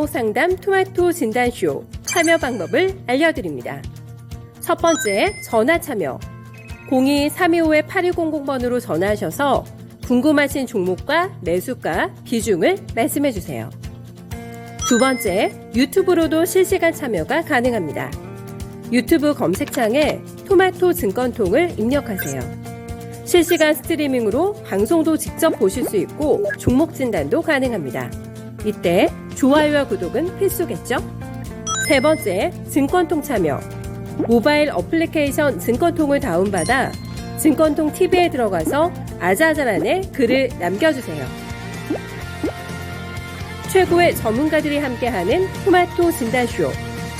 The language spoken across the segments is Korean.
상담 토마토 진단쇼 참여 방법을 알려드립니다. 첫 번째, 전화 참여. 02-325-8200번으로 전화하셔서 궁금하신 종목과 매수가, 비중을 말씀해주세요. 두 번째, 유튜브로도 실시간 참여가 가능합니다. 유튜브 검색창에 토마토 증권통을 입력하세요. 실시간 스트리밍으로 방송도 직접 보실 수 있고 종목 진단도 가능합니다. 이때 좋아요와 구독은 필수겠죠? 세 번째, 증권통 참여. 모바일 어플리케이션 증권통을 다운받아 증권통 TV에 들어가서 아자아자란에 글을 남겨주세요. 최고의 전문가들이 함께하는 토마토 진단쇼.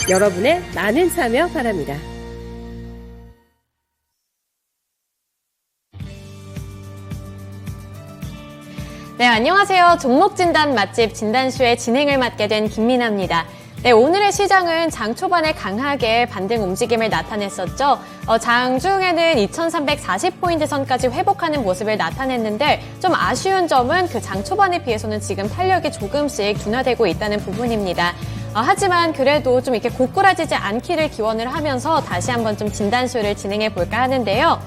여러분의 많은 참여 바랍니다. 네, 안녕하세요. 종목진단 맛집 진단쇼의 진행을 맡게 된 김민아입니다. 네, 오늘의 시장은 장 초반에 강하게 반등 움직임을 나타냈었죠. 장중에는 2340포인트 선까지 회복하는 모습을 나타냈는데 좀 아쉬운 점은 그 장 초반에 비해서는 지금 탄력이 조금씩 둔화되고 있다는 부분입니다. 하지만 그래도 좀 이렇게 고꾸라지지 않기를 기원을 하면서 다시 한번 좀 진단쇼를 진행해 볼까 하는데요.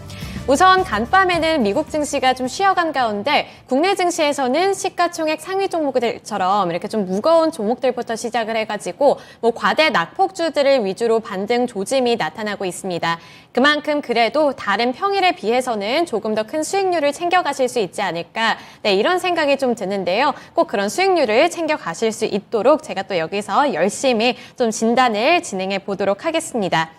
우선 간밤에는 미국 증시가 좀 쉬어간 가운데 국내 증시에서는 시가총액 상위 종목들처럼 이렇게 좀 무거운 종목들부터 시작을 해가지고 과대 낙폭주들을 위주로 반등 조짐이 나타나고 있습니다. 그만큼 그래도 다른 평일에 비해서는 조금 더 큰 수익률을 챙겨가실 수 있지 않을까, 네, 이런 생각이 좀 드는데요. 꼭 그런 수익률을 챙겨가실 수 있도록 제가 또 여기서 열심히 좀 진단을 진행해 보도록 하겠습니다.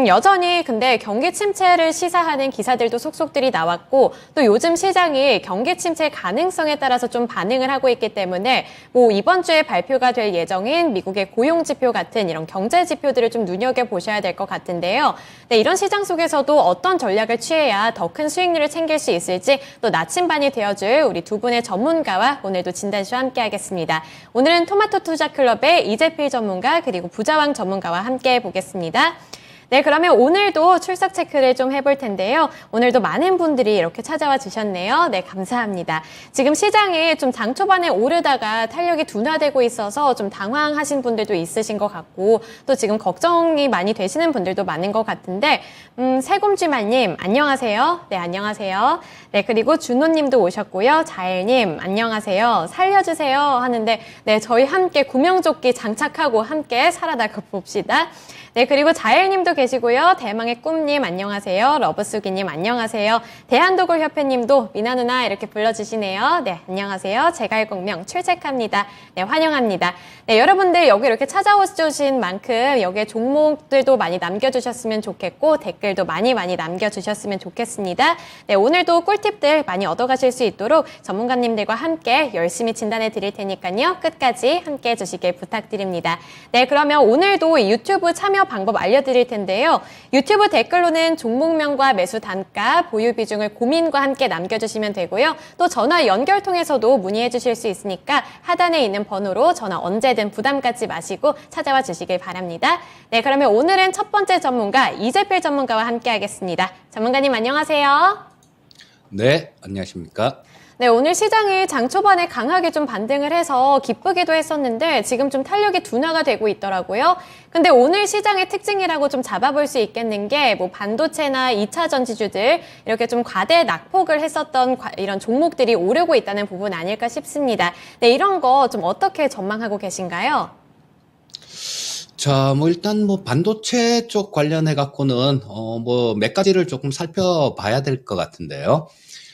여전히 근데 경기 침체를 시사하는 기사들도 속속들이 나왔고 또 요즘 시장이 경기 침체 가능성에 따라서 좀 반응을 하고 있기 때문에 이번 주에 발표가 될 예정인 미국의 고용 지표 같은 이런 경제 지표들을 좀 눈여겨보셔야 될 것 같은데요. 네, 이런 시장 속에서도 어떤 전략을 취해야 더 큰 수익률을 챙길 수 있을지 또 나침반이 되어줄 우리 두 분의 전문가와 오늘도 진단쇼 함께 하겠습니다. 오늘은 토마토 투자클럽의 이재필 전문가 그리고 부자왕 전문가와 함께 해보겠습니다. 네, 그러면 오늘도 출석 체크를 좀 해볼 텐데요. 오늘도 많은 분들이 이렇게 찾아와 주셨네요. 네, 감사합니다. 지금 시장이 좀 장 초반에 오르다가 탄력이 둔화되고 있어서 좀 당황하신 분들도 있으신 것 같고 또 지금 걱정이 많이 되시는 분들도 많은 것 같은데 세곰쥐말님 안녕하세요. 네, 안녕하세요. 네, 그리고 준호님도 오셨고요. 자일님 안녕하세요. 살려주세요 하는데 네, 저희 함께 구명조끼 장착하고 함께 살아나가 봅시다. 네, 그리고 자일님도 계시고요. 대망의 꿈님 안녕하세요. 러브수기님 안녕하세요. 대한도굴협회님도 미나 누나 이렇게 불러주시네요. 네, 안녕하세요. 제갈공명 출첵합니다. 네, 환영합니다. 네, 여러분들 여기 이렇게 찾아오신 만큼 여기에 종목들도 많이 남겨주셨으면 좋겠고 댓글도 많이 남겨주셨으면 좋겠습니다. 네, 오늘도 꿀팁들 많이 얻어가실 수 있도록 전문가님들과 함께 열심히 진단해 드릴 테니까요. 끝까지 함께 해주시길 부탁드립니다. 네, 그러면 오늘도 유튜브 참여 방법 알려드릴 텐데요. 유튜브 댓글로는 종목명과 매수 단가, 보유 비중을 고민과 함께 남겨주시면 되고요. 또 전화 연결 통해서도 문의해 주실 수 있으니까 하단에 있는 번호로 전화 언제든 부담 갖지 마시고 찾아와 주시길 바랍니다. 네, 그러면 오늘은 첫 번째 전문가 이재필 전문가와 함께 하겠습니다. 전문가님 안녕하세요. 네, 안녕하십니까. 네, 오늘 시장이 장 초반에 강하게 좀 반등을 해서 기쁘기도 했었는데 지금 좀 탄력이 둔화가 되고 있더라고요. 근데 오늘 시장의 특징이라고 좀 잡아볼 수 있겠는 게 반도체나 2차 전지주들 이렇게 좀 과대 낙폭을 했었던 이런 종목들이 오르고 있다는 부분 아닐까 싶습니다. 네, 이런 거 좀 어떻게 전망하고 계신가요? 자, 일단 반도체 쪽 관련해 갖고는 몇 가지를 조금 살펴봐야 될 것 같은데요.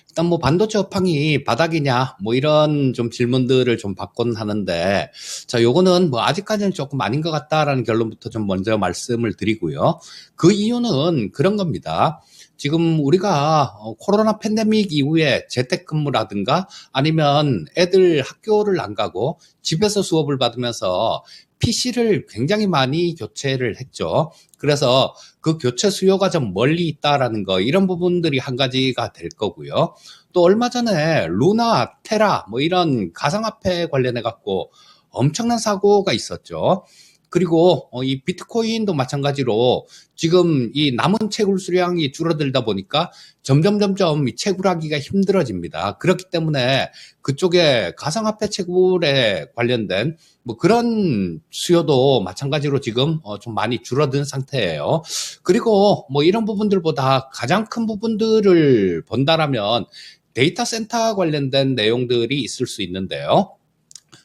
일단 반도체 업황이 바닥이냐 이런 좀 질문들을 좀 받곤 하는데, 자, 요거는 아직까지는 조금 아닌 것 같다라는 결론부터 좀 먼저 말씀을 드리고요. 그 이유는 그런 겁니다. 지금 우리가 코로나 팬데믹 이후에 재택근무라든가 아니면 애들 학교를 안 가고 집에서 수업을 받으면서 PC를 굉장히 많이 교체를 했죠. 그래서 그 교체 수요가 좀 멀리 있다라는 거, 이런 부분들이 한 가지가 될 거고요. 또 얼마 전에 루나, 테라 이런 가상화폐 관련해 갖고 엄청난 사고가 있었죠. 그리고 이 비트코인도 마찬가지로 지금 이 남은 채굴 수량이 줄어들다 보니까 점점 이 채굴하기가 힘들어집니다. 그렇기 때문에 그쪽에 가상화폐 채굴에 관련된 뭐 그런 수요도 마찬가지로 지금 좀 많이 줄어든 상태예요. 그리고 뭐 이런 부분들보다 가장 큰 부분들을 본다라면 데이터 센터 관련된 내용들이 있을 수 있는데요.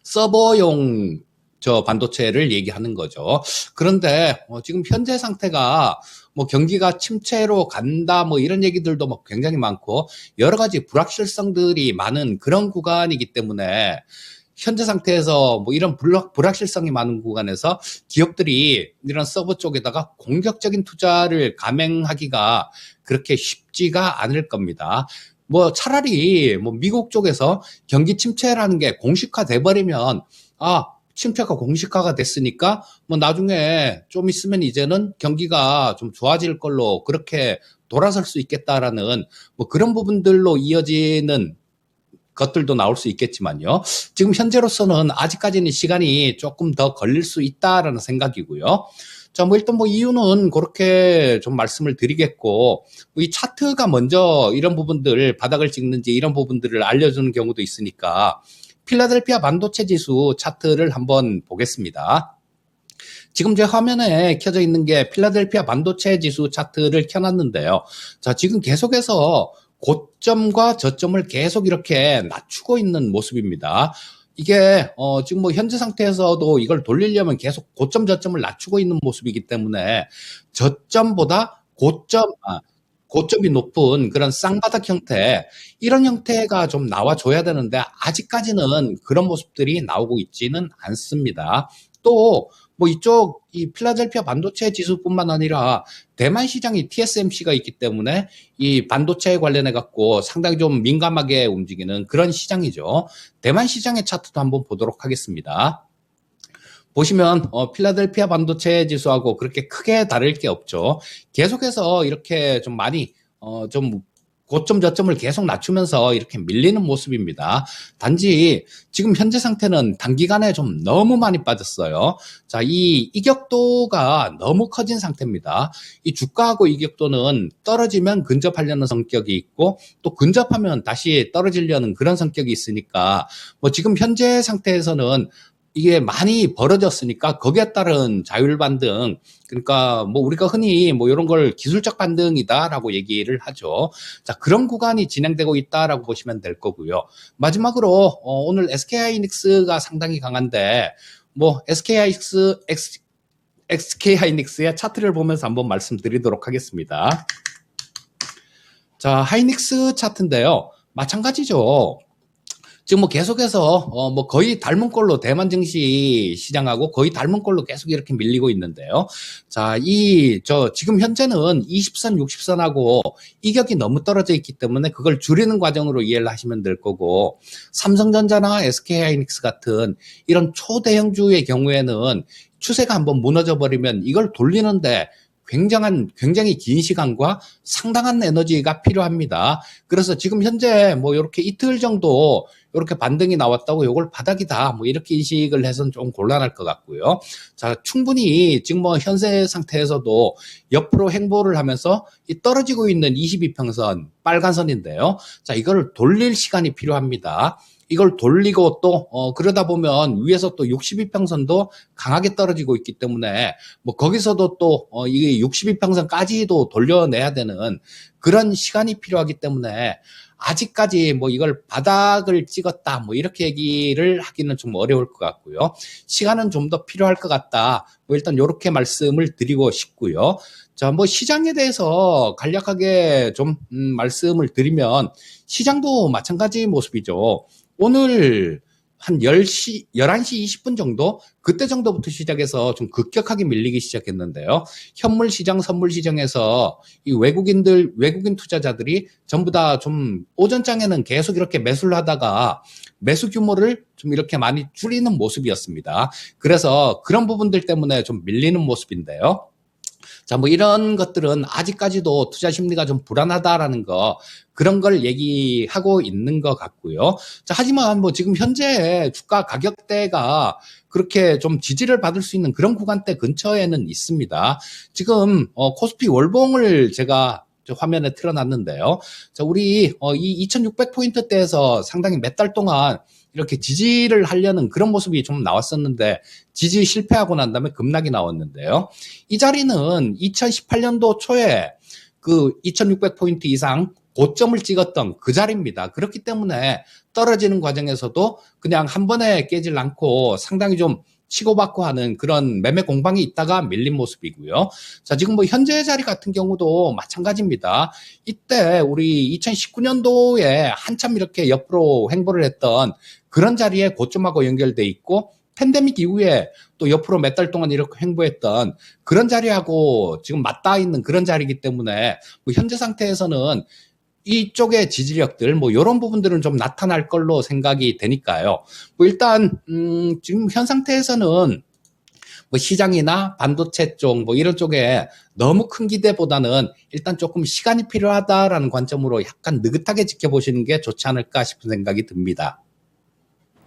서버용 반도체를 얘기하는 거죠. 그런데 지금 현재 상태가 뭐 경기가 침체로 간다 뭐 이런 얘기들도 뭐 굉장히 많고 여러 가지 불확실성들이 많은 그런 구간이기 때문에 현재 상태에서 뭐 이런 불확실성이 많은 구간에서 기업들이 이런 서버 쪽에다가 공격적인 투자를 감행하기가 그렇게 쉽지가 않을 겁니다. 뭐 차라리 뭐 미국 쪽에서 경기 침체라는 게 공식화돼 버리면 침체가 공식화가 됐으니까 뭐 나중에 좀 있으면 이제는 경기가 좀 좋아질 걸로 그렇게 돌아설 수 있겠다라는 뭐 그런 부분들로 이어지는 것들도 나올 수 있겠지만요. 지금 현재로서는 아직까지는 시간이 조금 더 걸릴 수 있다라는 생각이고요. 자, 뭐 일단 뭐 이유는 그렇게 좀 말씀을 드리겠고, 이 차트가 먼저 이런 부분들, 바닥을 찍는지 이런 부분들을 알려주는 경우도 있으니까, 필라델피아 반도체 지수 차트를 한번 보겠습니다. 지금 제 화면에 켜져 있는 게 필라델피아 반도체 지수 차트를 켜놨는데요. 자, 지금 계속해서 고점과 저점을 계속 이렇게 낮추고 있는 모습입니다. 이게 지금 뭐 현재 상태에서도 이걸 돌리려면 계속 고점 저점을 낮추고 있는 모습이기 때문에 저점보다 고점이 높은 그런 쌍바닥 형태, 이런 형태가 좀 나와줘야 되는데 아직까지는 그런 모습들이 나오고 있지는 않습니다. 또 뭐 이쪽 이 필라델피아 반도체 지수뿐만 아니라 대만 시장이 TSMC가 있기 때문에 이 반도체에 관련해 갖고 상당히 좀 민감하게 움직이는 그런 시장이죠. 대만 시장의 차트도 한번 보도록 하겠습니다. 보시면 필라델피아 반도체 지수하고 그렇게 크게 다를 게 없죠. 계속해서 이렇게 좀 많이 좀 고점 저점을 계속 낮추면서 이렇게 밀리는 모습입니다. 단지 지금 현재 상태는 단기간에 좀 너무 많이 빠졌어요. 자, 이 이격도가 너무 커진 상태입니다. 이 주가하고 이격도는 떨어지면 근접하려는 성격이 있고 또 근접하면 다시 떨어지려는 그런 성격이 있으니까 뭐 지금 현재 상태에서는 이게 많이 벌어졌으니까 거기에 따른 자율 반등, 그러니까 뭐 우리가 흔히 뭐 이런 걸 기술적 반등이다라고 얘기를 하죠. 자, 그런 구간이 진행되고 있다라고 보시면 될 거고요. 마지막으로 오늘 SK하이닉스가 상당히 강한데 뭐 SK하이닉스의 차트를 보면서 한번 말씀드리도록 하겠습니다. 자, 하이닉스 차트인데요. 마찬가지죠. 지금 뭐 계속해서 뭐 거의 닮은 꼴로 대만 증시 시장하고 거의 닮은 꼴로 계속 이렇게 밀리고 있는데요. 자, 지금 현재는 20선, 60선하고 이격이 너무 떨어져 있기 때문에 그걸 줄이는 과정으로 이해를 하시면 될 거고, 삼성전자나 SK하이닉스 같은 이런 초대형주의 경우에는 추세가 한번 무너져 버리면 이걸 돌리는데 굉장히 긴 시간과 상당한 에너지가 필요합니다. 그래서 지금 현재 뭐 이렇게 이틀 정도 이렇게 반등이 나왔다고 이걸 바닥이다 뭐 이렇게 인식을 해서는 좀 곤란할 것 같고요. 자, 충분히 지금 뭐 현재 상태에서도 옆으로 행보를 하면서 이 떨어지고 있는 22평선 빨간 선인데요. 자, 이걸 돌릴 시간이 필요합니다. 이걸 돌리고 또 그러다 보면 위에서 또 62평선도 강하게 떨어지고 있기 때문에 뭐 거기서도 또 이게 62평선까지도 돌려내야 되는 그런 시간이 필요하기 때문에 아직까지 뭐 이걸 바닥을 찍었다 뭐 이렇게 얘기를 하기는 좀 어려울 것 같고요. 시간은 좀 더 필요할 것 같다. 뭐 일단 이렇게 말씀을 드리고 싶고요. 자, 뭐 시장에 대해서 간략하게 좀 말씀을 드리면 시장도 마찬가지 모습이죠. 오늘 한 11시 20분 정도? 그때 정도부터 시작해서 좀 급격하게 밀리기 시작했는데요. 현물 시장, 선물 시장에서 이 외국인 투자자들이 전부 다 좀 오전장에는 계속 이렇게 매수를 하다가 매수 규모를 좀 이렇게 많이 줄이는 모습이었습니다. 그래서 그런 부분들 때문에 좀 밀리는 모습인데요. 자, 뭐 이런 것들은 아직까지도 투자 심리가 좀 불안하다라는 거, 그런 걸 얘기하고 있는 것 같고요. 자, 하지만 뭐 지금 현재 주가 가격대가 그렇게 좀 지지를 받을 수 있는 그런 구간대 근처에는 있습니다. 지금 코스피 월봉을 제가 저 화면에 틀어놨는데요. 자, 우리 이 2600포인트대에서 상당히 몇 달 동안 이렇게 지지를 하려는 그런 모습이 좀 나왔었는데 지지 실패하고 난 다음에 급락이 나왔는데요. 이 자리는 2018년도 초에 그 2600포인트 이상 고점을 찍었던 그 자리입니다. 그렇기 때문에 떨어지는 과정에서도 그냥 한 번에 깨질 않고 상당히 좀 치고받고 하는 그런 매매 공방이 있다가 밀린 모습이고요. 자, 지금 뭐 현재 자리 같은 경우도 마찬가지입니다. 이때 우리 2019년도에 한참 이렇게 옆으로 횡보를 했던 그런 자리에 고점하고 연결돼 있고 팬데믹 이후에 또 옆으로 몇 달 동안 이렇게 횡보했던 그런 자리하고 지금 맞닿아 있는 그런 자리이기 때문에 뭐 현재 상태에서는 이쪽의 지지력들 뭐 이런 부분들은 좀 나타날 걸로 생각이 되니까요. 뭐 일단 지금 현 상태에서는 뭐 시장이나 반도체 쪽 뭐 이런 쪽에 너무 큰 기대보다는 일단 조금 시간이 필요하다라는 관점으로 약간 느긋하게 지켜보시는 게 좋지 않을까 싶은 생각이 듭니다.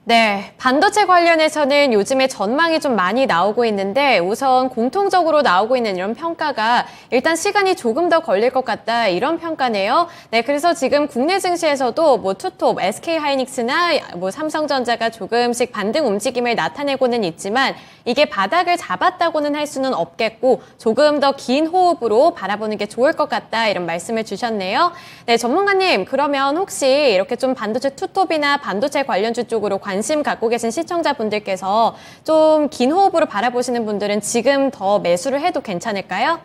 네, 반도체 관련해서는 요즘에 전망이 좀 많이 나오고 있는데 우선 공통적으로 나오고 있는 이런 평가가 일단 시간이 조금 더 걸릴 것 같다 이런 평가네요. 네, 그래서 지금 국내 증시에서도 뭐 투톱, SK하이닉스나 뭐 삼성전자가 조금씩 반등 움직임을 나타내고는 있지만 이게 바닥을 잡았다고는 할 수는 없겠고 조금 더 긴 호흡으로 바라보는 게 좋을 것 같다 이런 말씀을 주셨네요. 네, 전문가님 그러면 혹시 이렇게 좀 반도체 투톱이나 반도체 관련주 쪽으로 관심 갖고 계신 시청자분들께서 좀 긴 호흡으로 바라보시는 분들은 지금 더 매수를 해도 괜찮을까요?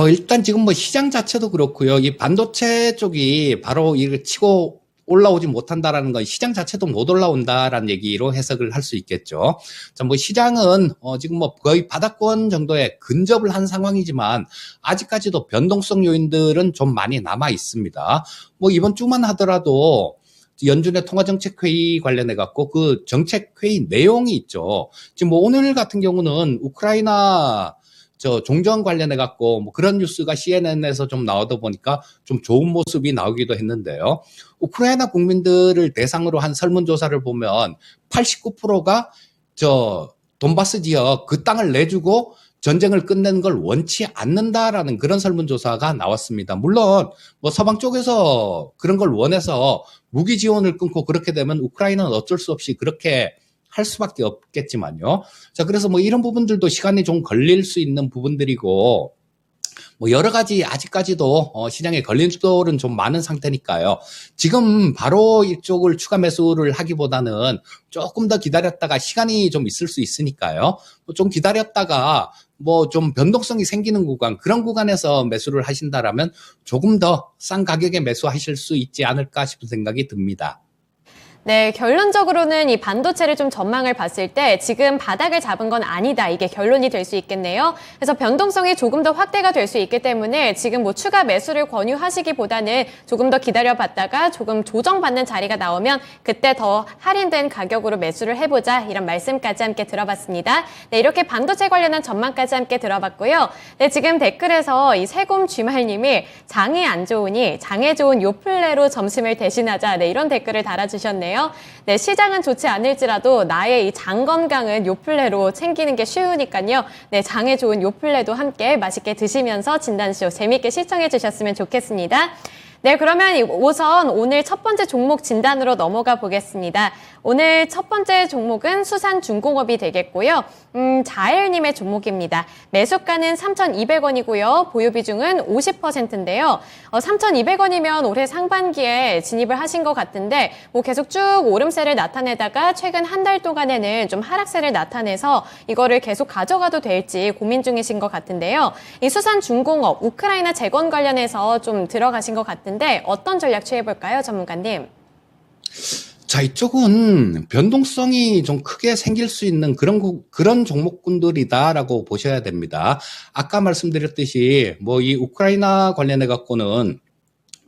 일단 지금 뭐 시장 자체도 그렇고요. 이 반도체 쪽이 바로 이걸 치고 올라오지 못한다라는 건 시장 자체도 못 올라온다라는 얘기로 해석을 할 수 있겠죠. 자, 뭐 시장은 지금 뭐 거의 바닥권 정도에 근접을 한 상황이지만 아직까지도 변동성 요인들은 좀 많이 남아 있습니다. 뭐 이번 주만 하더라도 연준의 통화정책회의 관련해 갖고 그 정책회의 내용이 있죠. 지금 뭐 오늘 같은 경우는 우크라이나 종전 관련해 갖고 뭐 그런 뉴스가 CNN에서 좀 나오다 보니까 좀 좋은 모습이 나오기도 했는데요. 우크라이나 국민들을 대상으로 한 설문조사를 보면 89%가 돈바스 지역 그 땅을 내주고 전쟁을 끝내는 걸 원치 않는다라는 그런 설문조사가 나왔습니다. 물론 뭐 서방 쪽에서 그런 걸 원해서 무기 지원을 끊고 그렇게 되면 우크라이나는 어쩔 수 없이 그렇게 할 수밖에 없겠지만요. 자, 그래서 뭐 이런 부분들도 시간이 좀 걸릴 수 있는 부분들이고 뭐 여러 가지 아직까지도 시장에 걸린 돌은 좀 많은 상태니까요. 지금 바로 이쪽을 추가 매수를 하기보다는 조금 더 기다렸다가 시간이 좀 있을 수 있으니까요. 좀 기다렸다가 뭐 좀 변동성이 생기는 구간, 그런 구간에서 매수를 하신다라면 조금 더 싼 가격에 매수하실 수 있지 않을까 싶은 생각이 듭니다. 네, 결론적으로는 이 반도체를 좀 전망을 봤을 때 지금 바닥을 잡은 건 아니다. 이게 결론이 될 수 있겠네요. 그래서 변동성이 조금 더 확대가 될 수 있기 때문에 지금 뭐 추가 매수를 권유하시기보다는 조금 더 기다려봤다가 조금 조정받는 자리가 나오면 그때 더 할인된 가격으로 매수를 해보자. 이런 말씀까지 함께 들어봤습니다. 네, 이렇게 반도체 관련한 전망까지 함께 들어봤고요. 네, 지금 댓글에서 이 세곰 쥐말님이 장이 안 좋으니 장에 좋은 요플레로 점심을 대신하자. 네, 이런 댓글을 달아주셨네요. 네, 시장은 좋지 않을지라도 나의 이 장 건강은 요플레로 챙기는 게 쉬우니까요. 네, 장에 좋은 요플레도 함께 맛있게 드시면서 진단쇼 재밌게 시청해 주셨으면 좋겠습니다. 네, 그러면 우선 오늘 첫 번째 종목 진단으로 넘어가 보겠습니다. 오늘 첫 번째 종목은 수산중공업이 되겠고요. 자엘님의 종목입니다. 매수가는 3,200원이고요. 보유 비중은 50%인데요. 3,200원이면 올해 상반기에 진입을 하신 것 같은데 뭐 계속 쭉 오름세를 나타내다가 최근 한 달 동안에는 좀 하락세를 나타내서 이거를 계속 가져가도 될지 고민 중이신 것 같은데요. 이 수산중공업, 우크라이나 재건 관련해서 좀 들어가신 것 같은데 어떤 전략 취해볼까요, 전문가님? 자, 이쪽은 변동성이 좀 크게 생길 수 있는 그런 종목군들이다라고 보셔야 됩니다. 아까 말씀드렸듯이 뭐 이 우크라이나 관련해 갖고는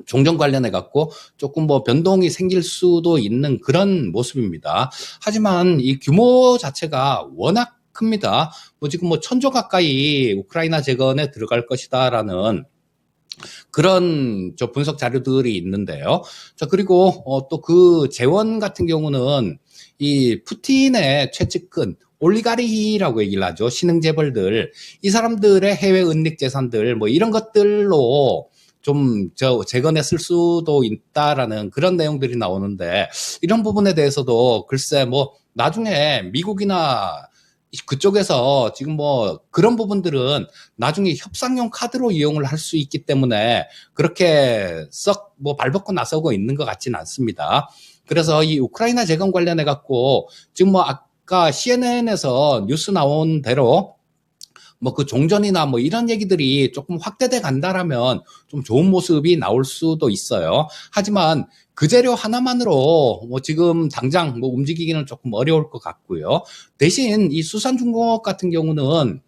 종전 관련해 갖고 조금 뭐 변동이 생길 수도 있는 그런 모습입니다. 하지만 이 규모 자체가 워낙 큽니다. 뭐 지금 뭐 1,000조 가까이 우크라이나 재건에 들어갈 것이다라는 그런 저 분석 자료들이 있는데요. 자, 그리고 또 그 재원 같은 경우는 이 푸틴의 최측근 올리가리라고 얘기를 하죠. 신흥재벌들, 이 사람들의 해외 은닉 재산들 뭐 이런 것들로 좀 재건에 쓸 수도 있다라는 그런 내용들이 나오는데, 이런 부분에 대해서도 글쎄 뭐 나중에 미국이나 그쪽에서 지금 뭐 그런 부분들은 나중에 협상용 카드로 이용을 할 수 있기 때문에 그렇게 썩 뭐 발벗고 나서고 있는 것 같지는 않습니다. 그래서 이 우크라이나 재건 관련해 갖고 지금 뭐 아까 CNN에서 뉴스 나온 대로 뭐 그 종전이나 뭐 이런 얘기들이 조금 확대돼 간다라면 좀 좋은 모습이 나올 수도 있어요. 하지만 그 재료 하나만으로 뭐 지금 당장 뭐 움직이기는 조금 어려울 것 같고요. 대신 이 수산중공업 같은 경우는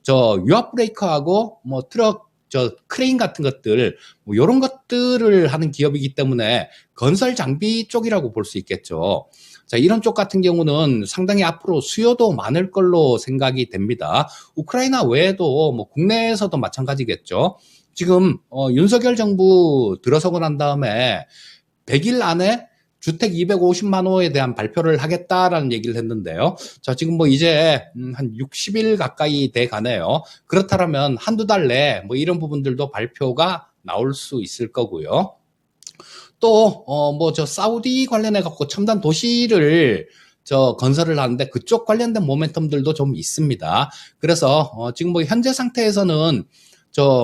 저 유압 브레이커하고 뭐 트럭 저 크레인 같은 것들 뭐 이런 것들을 하는 기업이기 때문에 건설 장비 쪽이라고 볼 수 있겠죠. 자, 이런 쪽 같은 경우는 상당히 앞으로 수요도 많을 걸로 생각이 됩니다. 우크라이나 외에도 뭐 국내에서도 마찬가지겠죠. 지금 윤석열 정부 들어서고 난 다음에 100일 안에 주택 250만 호에 대한 발표를 하겠다라는 얘기를 했는데요. 자, 지금 뭐 이제 한 60일 가까이 돼 가네요. 그렇다면 한두 달 내에 뭐 이런 부분들도 발표가 나올 수 있을 거고요. 또 뭐 저 사우디 관련해 갖고 첨단 도시를 건설을 하는데 그쪽 관련된 모멘텀들도 좀 있습니다. 그래서 지금 뭐 현재 상태에서는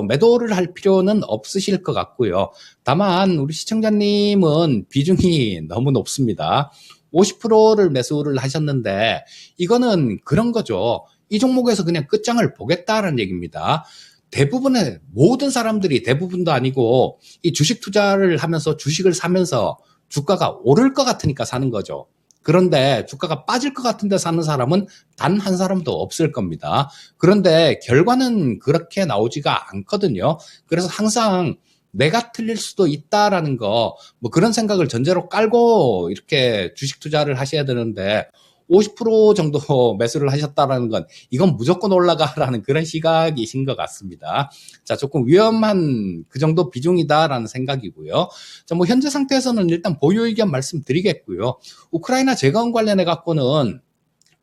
매도를 할 필요는 없으실 것 같고요. 다만 우리 시청자님은 비중이 너무 높습니다. 50%를 매수를 하셨는데 이거는 그런 거죠. 이 종목에서 그냥 끝장을 보겠다라는 얘기입니다. 대부분의 모든 사람들이, 대부분도 아니고 이 주식 투자를 하면서 주식을 사면서 주가가 오를 것 같으니까 사는 거죠. 그런데 주가가 빠질 것 같은데 사는 사람은 단 한 사람도 없을 겁니다. 그런데 결과는 그렇게 나오지가 않거든요. 그래서 항상 내가 틀릴 수도 있다라는 거, 뭐 그런 생각을 전제로 깔고 이렇게 주식 투자를 하셔야 되는데 50% 정도 매수를 하셨다라는 건 이건 무조건 올라가라는 그런 시각이신 것 같습니다. 자, 조금 위험한 그 정도 비중이다라는 생각이고요. 자, 뭐 현재 상태에서는 일단 보유 의견 말씀드리겠고요. 우크라이나 재건 관련해 갖고는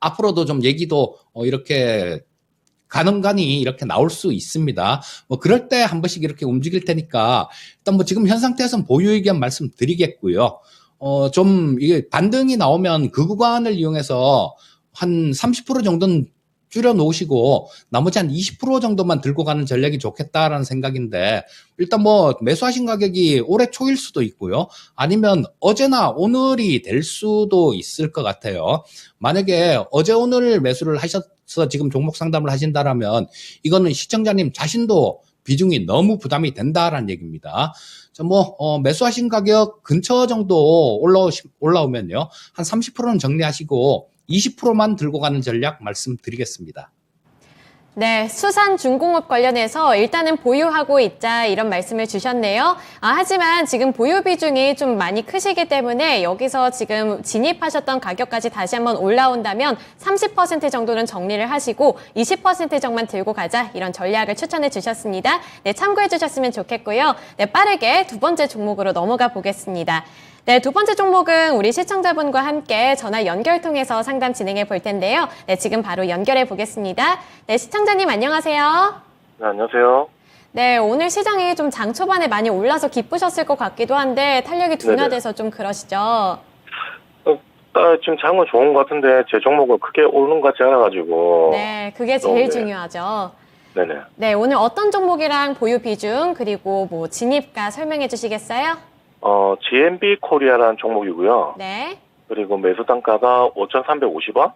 앞으로도 좀 얘기도 이렇게 간언간이 이렇게 나올 수 있습니다. 뭐 그럴 때 한 번씩 이렇게 움직일 테니까 일단 뭐 지금 현 상태에서는 보유 의견 말씀드리겠고요. 좀 이게 반등이 나오면 그 구간을 이용해서 한 30% 정도는 줄여 놓으시고 나머지 한 20% 정도만 들고 가는 전략이 좋겠다라는 생각인데, 일단 뭐 매수하신 가격이 올해 초일 수도 있고요. 아니면 어제나 오늘이 될 수도 있을 것 같아요. 만약에 어제 오늘 매수를 하셔서 지금 종목 상담을 하신다라면 이거는 시청자님 자신도 비중이 너무 부담이 된다라는 얘기입니다. 매수하신 가격 근처 정도 올라오면요. 한 30%는 정리하시고 20%만 들고 가는 전략 말씀드리겠습니다. 네, 수산중공업 관련해서 일단은 보유하고 있자 이런 말씀을 주셨네요. 하지만 지금 보유 비중이 좀 많이 크시기 때문에 여기서 지금 진입하셨던 가격까지 다시 한번 올라온다면 30% 정도는 정리를 하시고 20% 정도만 들고 가자 이런 전략을 추천해 주셨습니다. 네, 참고해 주셨으면 좋겠고요. 네, 빠르게 두 번째 종목으로 넘어가 보겠습니다. 네, 두 번째 종목은 우리 시청자분과 함께 전화 연결 통해서 상담 진행해 볼 텐데요. 네, 지금 바로 연결해 보겠습니다. 네, 시청자님 안녕하세요. 네, 안녕하세요. 네, 오늘 시장이 좀 장 초반에 많이 올라서 기쁘셨을 것 같기도 한데 탄력이 둔화돼서 좀 그러시죠? 지금 장은 좋은 것 같은데 제 종목은 크게 오르는 것 같지 않아가지고. 네, 그게 제일 중요하죠. 네네. 네, 오늘 어떤 종목이랑 보유 비중 그리고 뭐 진입가 설명해 주시겠어요? GMB 코리아라는 종목이고요. 네. 그리고 매수 단가가 5,350원.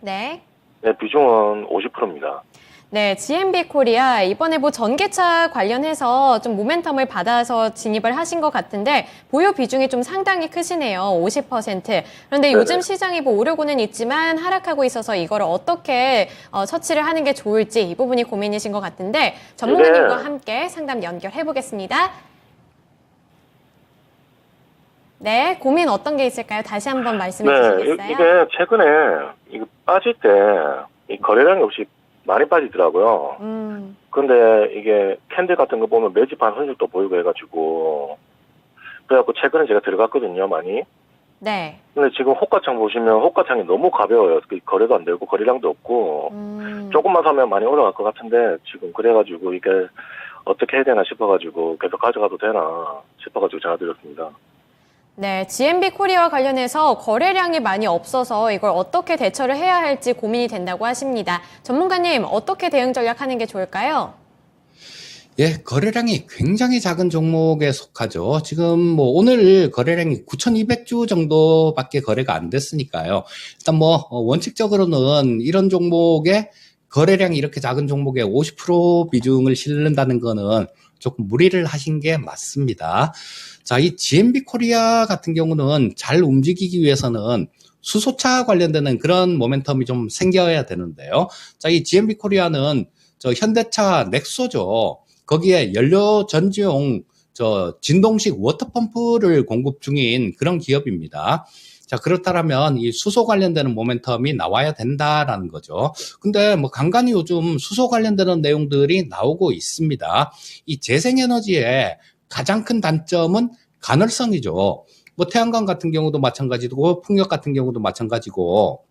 네. 네, 비중은 50%입니다. 네, GMB 코리아 이번에 뭐 전기차 관련해서 좀 모멘텀을 받아서 진입을 하신 것 같은데 보유 비중이 좀 상당히 크시네요. 50%. 그런데 요즘 네네. 시장이 뭐 오르고는 있지만 하락하고 있어서 이거를 어떻게 처치를 하는 게 좋을지 이 부분이 고민이신 것 같은데 전문가님과 함께 상담 연결해 보겠습니다. 네, 고민 어떤 게 있을까요? 다시 한번 말씀해 주시겠어요? 이게 최근에 이거 빠질 때 거래량이 없이 많이 빠지더라고요. 근데 이게 캔들 같은 거 보면 매집한 흔적도 보이고 해가지고 그래갖고 최근에 제가 들어갔거든요, 많이. 네. 근데 지금 호가창 보시면 호가창이 너무 가벼워요. 거래도 안 되고 거래량도 없고 조금만 사면 많이 올라갈 것 같은데 지금 그래가지고 이게 어떻게 해야 되나 싶어가지고 계속 가져가도 되나 싶어가지고 전화드렸습니다. 네, GMB 코리아와 관련해서 거래량이 많이 없어서 이걸 어떻게 대처를 해야 할지 고민이 된다고 하십니다. 전문가님, 어떻게 대응 전략하는 게 좋을까요? 예, 거래량이 굉장히 작은 종목에 속하죠. 지금 뭐 오늘 거래량이 9,200주 정도밖에 거래가 안 됐으니까요. 일단 뭐 원칙적으로는 이런 종목에 거래량이 이렇게 작은 종목에 50% 비중을 실는다는 거는 조금 무리를 하신 게 맞습니다. 자, 이 GMB 코리아 같은 경우는 잘 움직이기 위해서는 수소차 관련되는 그런 모멘텀이 좀 생겨야 되는데요. 자, 이 GMB 코리아는 저 현대차 넥소죠. 거기에 연료 전지용 진동식 워터펌프를 공급 중인 그런 기업입니다. 자, 그렇다면 이 수소 관련되는 모멘텀이 나와야 된다라는 거죠. 근데 뭐 간간히 요즘 수소 관련되는 내용들이 나오고 있습니다. 이 재생에너지의 가장 큰 단점은 간헐성이죠. 뭐 태양광 같은 경우도 마찬가지고 풍력 같은 경우도 마찬가지고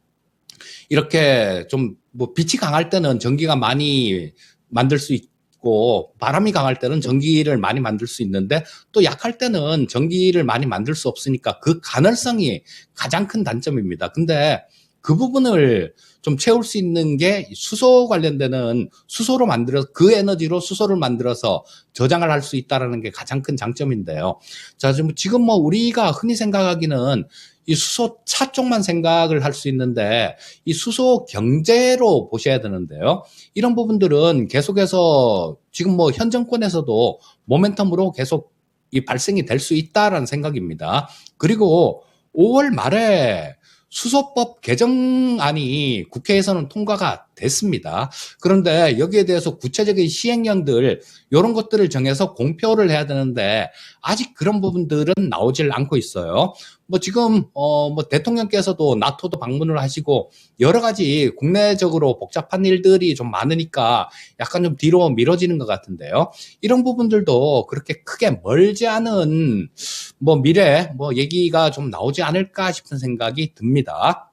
이렇게 좀 뭐 빛이 강할 때는 전기가 많이 만들 수 있고 바람이 강할 때는 전기를 많이 만들 수 있는데 또 약할 때는 전기를 많이 만들 수 없으니까 그 간헐성이 가장 큰 단점입니다. 근데 그 부분을 좀 채울 수 있는 게 수소 관련되는 수소로 만들어서 그 에너지로 수소를 만들어서 저장을 할 수 있다는 게 가장 큰 장점인데요. 자, 지금 뭐 우리가 흔히 생각하기는 이 수소차 쪽만 생각을 할 수 있는데 이 수소 경제로 보셔야 되는데요. 이런 부분들은 계속해서 지금 뭐 현 정권에서도 모멘텀으로 계속 이 발생이 될 수 있다라는 생각입니다. 그리고 5월 말에 수소법 개정안이 국회에서는 통과가 됐습니다. 그런데 여기에 대해서 구체적인 시행령들 이런 것들을 정해서 공표를 해야 되는데 아직 그런 부분들은 나오질 않고 있어요. 뭐 지금 뭐 대통령께서도 나토도 방문을 하시고 여러 가지 국내적으로 복잡한 일들이 좀 많으니까 약간 좀 뒤로 미뤄지는 것 같은데요. 이런 부분들도 그렇게 크게 멀지 않은 뭐 미래 뭐 얘기가 좀 나오지 않을까 싶은 생각이 듭니다.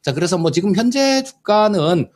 자, 그래서 뭐 지금 현재 주가는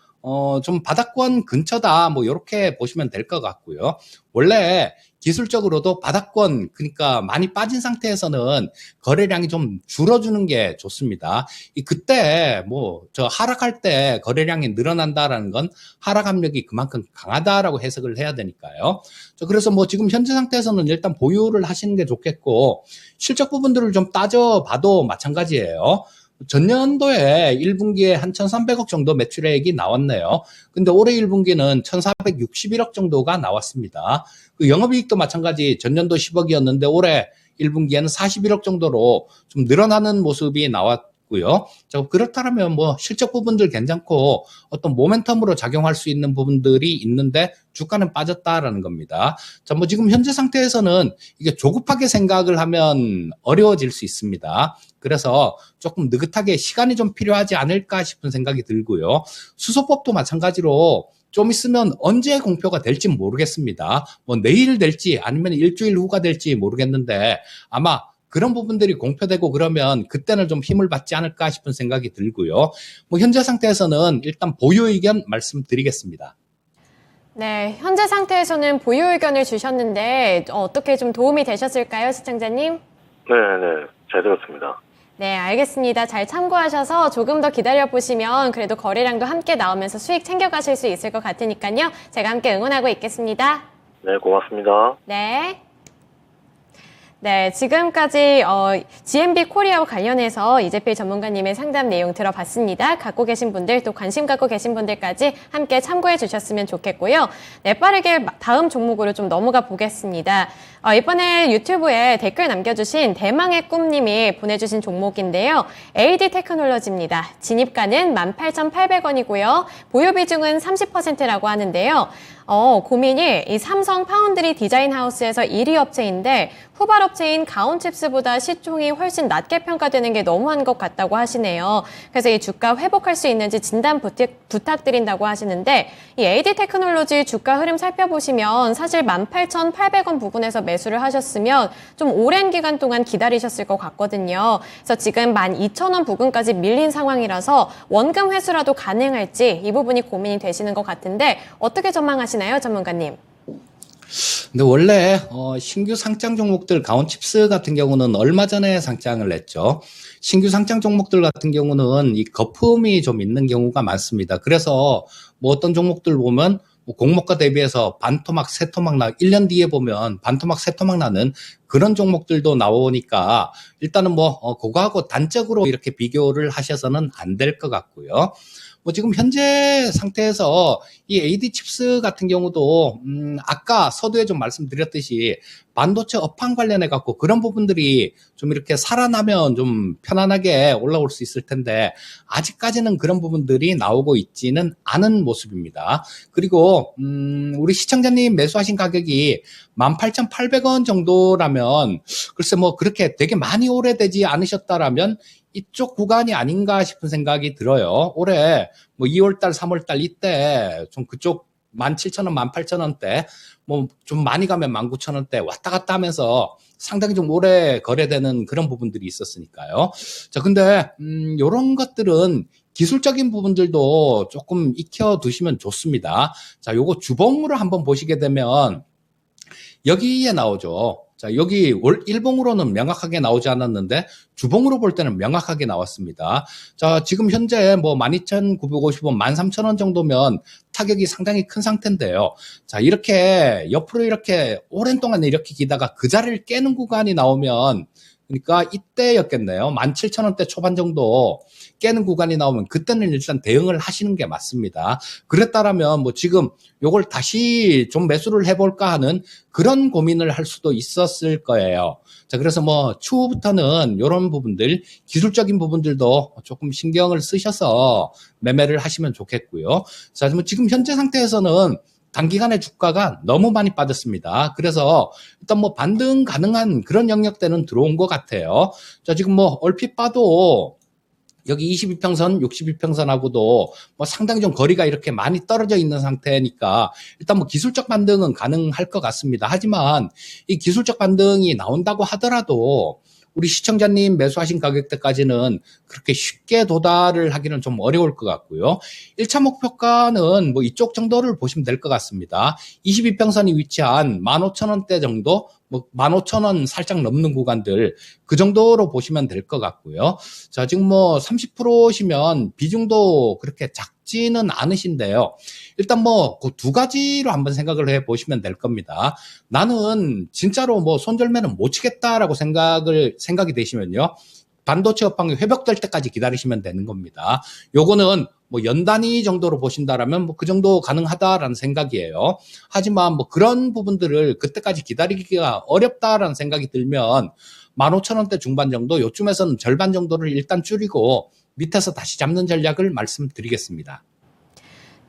좀 바닥권 근처다 뭐 이렇게 보시면 될 것 같고요. 원래 기술적으로도 바닥권 그러니까 많이 빠진 상태에서는 거래량이 좀 줄어주는 게 좋습니다. 그때 뭐 저 하락할 때 거래량이 늘어난다라는 건 하락 압력이 그만큼 강하다라고 해석을 해야 되니까요. 그래서 뭐 지금 현재 상태에서는 일단 보유를 하시는 게 좋겠고 실적 부분들을 좀 따져봐도 마찬가지예요. 전년도에 1분기에 한 1,300억 정도 매출액이 나왔네요. 근데 올해 1분기는 1,461억 정도가 나왔습니다. 그 영업이익도 마찬가지 전년도 10억이었는데 올해 1분기에는 41억 정도로 좀 늘어나는 모습이 나왔고요. 자, 그렇다면 뭐 실적 부분들 괜찮고 어떤 모멘텀으로 작용할 수 있는 부분들이 있는데 주가는 빠졌다라는 겁니다. 자, 뭐 지금 현재 상태에서는 이게 조급하게 생각을 하면 어려워질 수 있습니다. 그래서 조금 느긋하게 시간이 좀 필요하지 않을까 싶은 생각이 들고요. 수소법도 마찬가지로 좀 있으면 언제 공표가 될지 모르겠습니다. 뭐 내일 될지 아니면 일주일 후가 될지 모르겠는데 아마 그런 부분들이 공표되고 그러면 그때는 좀 힘을 받지 않을까 싶은 생각이 들고요. 뭐 현재 상태에서는 일단 보유 의견 말씀드리겠습니다. 네, 현재 상태에서는 보유 의견을 주셨는데 어떻게 좀 도움이 되셨을까요, 시청자님? 네, 잘 들었습니다. 네, 알겠습니다. 잘 참고하셔서 조금 더 기다려보시면 그래도 거래량도 함께 나오면서 수익 챙겨가실 수 있을 것 같으니까요. 제가 함께 응원하고 있겠습니다. 네, 고맙습니다. 네. 네, 지금까지 GMB 코리아와 관련해서 이재필 전문가님의 상담 내용 들어봤습니다. 갖고 계신 분들 또 관심 갖고 계신 분들까지 함께 참고해 주셨으면 좋겠고요. 네, 빠르게 다음 종목으로 좀 넘어가 보겠습니다. 이번에 유튜브에 댓글 남겨주신 대망의 꿈님이 보내주신 종목인데요. AD 테크놀로지입니다. 진입가는 18,800원이고요. 보유 비중은 30%라고 하는데요. 고민이 이 삼성 파운드리 디자인 하우스에서 1위 업체인데 후발 업체인 가온칩스보다 시총이 훨씬 낮게 평가되는 게 너무한 것 같다고 하시네요. 그래서 이 주가 회복할 수 있는지 진단 부탁드린다고 하시는데 이 AD 테크놀로지 주가 흐름 살펴보시면 사실 18,800원 부근에서 매수를 하셨으면 좀 오랜 기간 동안 기다리셨을 것 같거든요. 그래서 지금 12,000원 부근까지 밀린 상황이라서 원금 회수라도 가능할지 이 부분이 고민이 되시는 것 같은데 어떻게 전망하시나요, 전문가님? 근데 원래 신규 상장 종목들 가온칩스 같은 경우는 얼마 전에 상장을 했죠. 신규 상장 종목들 같은 경우는 이 거품이 좀 있는 경우가 많습니다. 그래서 뭐 어떤 종목들 보면 뭐 공모가 대비해서 반토막, 세토막 1년 뒤에 보면 반토막, 세토막 나는 그런 종목들도 나오니까 일단은 뭐 그거하고 단적으로 이렇게 비교를 하셔서는 안 될 것 같고요. 뭐 지금 현재 상태에서 이 AD 칩스 같은 경우도 아까 서두에 좀 말씀드렸듯이 반도체 업황 관련해 갖고 그런 부분들이 좀 이렇게 살아나면 좀 편안하게 올라올 수 있을 텐데 아직까지는 그런 부분들이 나오고 있지는 않은 모습입니다. 그리고 우리 시청자님 매수하신 가격이 18,800원 정도라면 글쎄 뭐 그렇게 되게 많이 오래되지 않으셨다라면 이쪽 구간이 아닌가 싶은 생각이 들어요. 올해 뭐 2월달, 3월달 이때 좀 그쪽 17,000원, 18,000원대 뭐 좀 많이 가면 19,000원대 왔다 갔다 하면서 상당히 좀 오래 거래되는 그런 부분들이 있었으니까요. 자, 근데 요런 것들은 기술적인 부분들도 조금 익혀두시면 좋습니다. 자, 요거 주봉으로 한번 보시게 되면 여기에 나오죠. 자, 여기 일봉으로는 명확하게 나오지 않았는데 주봉으로 볼 때는 명확하게 나왔습니다. 자, 지금 현재 뭐 12,950원, 13,000원 정도면 타격이 상당히 큰 상태인데요. 자, 이렇게 옆으로 이렇게 오랜 동안 이렇게 기다가 그 자리를 깨는 구간이 나오면 그러니까 이때였겠네요. 17,000원대 초반 정도 깨는 구간이 나오면 그때는 일단 대응을 하시는 게 맞습니다. 그랬다라면 뭐 지금 요걸 다시 좀 매수를 해볼까 하는 그런 고민을 할 수도 있었을 거예요. 자, 그래서 뭐 추후부터는 이런 부분들, 기술적인 부분들도 조금 신경을 쓰셔서 매매를 하시면 좋겠고요. 자, 뭐 지금 현재 상태에서는 단기간에 주가가 너무 많이 빠졌습니다. 그래서 일단 뭐 반등 가능한 그런 영역대는 들어온 것 같아요. 자, 지금 뭐 얼핏 봐도 여기 22평선, 62평선하고도 뭐 상당히 좀 거리가 이렇게 많이 떨어져 있는 상태니까 일단 뭐 기술적 반등은 가능할 것 같습니다. 하지만 이 기술적 반등이 나온다고 하더라도 우리 시청자님 매수하신 가격대까지는 그렇게 쉽게 도달을 하기는 좀 어려울 것 같고요. 1차 목표가는 뭐 이쪽 정도를 보시면 될 것 같습니다. 22평선이 위치한 15,000원대 정도, 뭐 15,000원 살짝 넘는 구간들 그 정도로 보시면 될 것 같고요. 자, 지금 뭐 30%시면 비중도 그렇게 작지는 않으신데요. 일단 뭐 그 두 가지로 한번 생각을 해 보시면 될 겁니다. 나는 진짜로 뭐 손절매는 못 치겠다라고 생각이 되시면요. 반도체 업황이 회복될 때까지 기다리시면 되는 겁니다. 요거는 뭐 연 단위 정도로 보신다라면 뭐 그 정도 가능하다라는 생각이에요. 하지만 뭐 그런 부분들을 그때까지 기다리기가 어렵다라는 생각이 들면 15,000원대 중반 정도 요쯤에서는 절반 정도를 일단 줄이고 밑에서 다시 잡는 전략을 말씀드리겠습니다.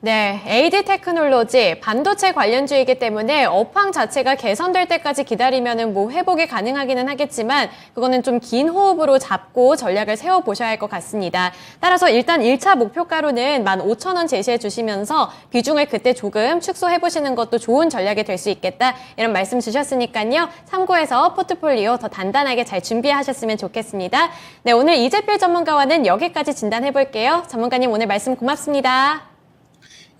네, AD 테크놀로지 반도체 관련주이기 때문에 업황 자체가 개선될 때까지 기다리면은 뭐 회복이 가능하기는 하겠지만 그거는 좀 긴 호흡으로 잡고 전략을 세워보셔야 할 것 같습니다. 따라서 일단 1차 목표가로는 15,000원 제시해 주시면서 비중을 그때 조금 축소해 보시는 것도 좋은 전략이 될 수 있겠다 이런 말씀 주셨으니까요. 참고해서 포트폴리오 더 단단하게 잘 준비하셨으면 좋겠습니다. 네, 오늘 이재필 전문가와는 여기까지 진단해 볼게요. 전문가님 오늘 말씀 고맙습니다.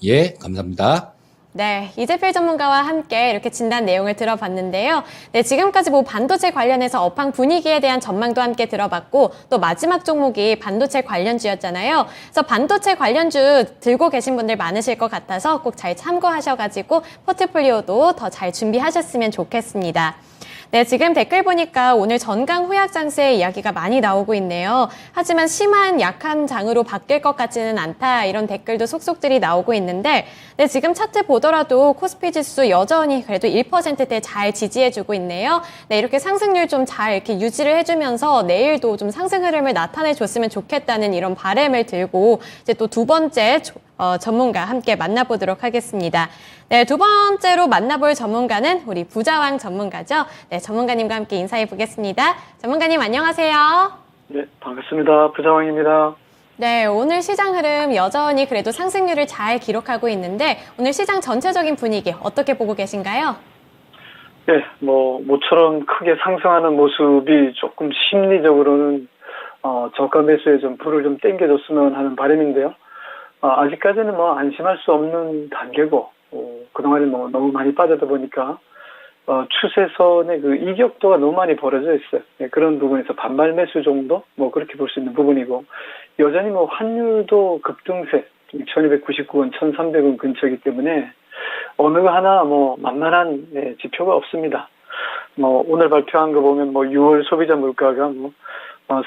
예, 감사합니다. 네, 이재필 전문가와 함께 이렇게 진단 내용을 들어봤는데요. 네, 지금까지 뭐 반도체 관련해서 업황 분위기에 대한 전망도 함께 들어봤고 또 마지막 종목이 반도체 관련주였잖아요. 그래서 반도체 관련주 들고 계신 분들 많으실 것 같아서 꼭 잘 참고하셔가지고 포트폴리오도 더 잘 준비하셨으면 좋겠습니다. 네, 지금 댓글 보니까 오늘 전강 후약 장세 이야기가 많이 나오고 있네요. 하지만 심한 약한 장으로 바뀔 것 같지는 않다. 이런 댓글도 속속들이 나오고 있는데 네, 지금 차트 보더라도 코스피 지수 여전히 그래도 1%대 잘 지지해주고 있네요. 네, 이렇게 상승률 좀 잘 이렇게 유지를 해주면서 내일도 좀 상승 흐름을 나타내줬으면 좋겠다는 이런 바람을 들고 이제 또 두 번째 전문가 함께 만나보도록 하겠습니다. 네, 두 번째로 만나볼 전문가는 우리 부자왕 전문가죠. 네, 전문가님과 함께 인사해 보겠습니다. 전문가님 안녕하세요. 네, 반갑습니다. 부자왕입니다. 네, 오늘 시장 흐름 여전히 그래도 상승률을 잘 기록하고 있는데 오늘 시장 전체적인 분위기 어떻게 보고 계신가요? 네, 모처럼 크게 상승하는 모습이 조금 심리적으로는 저가 매수에 좀 불을 좀 땡겨줬으면 하는 바람인데요. 아직까지는 안심할 수 없는 단계고, 그동안에 너무 많이 빠져다 보니까, 추세선의 그 이격도가 너무 많이 벌어져 있어요. 네, 그런 부분에서 반발 매수 정도? 그렇게 볼 수 있는 부분이고, 여전히 환율도 급등세, 1299원, 1300원 근처이기 때문에, 어느 거 하나 만만한 지표가 없습니다. 오늘 발표한 거 보면 6월 소비자 물가가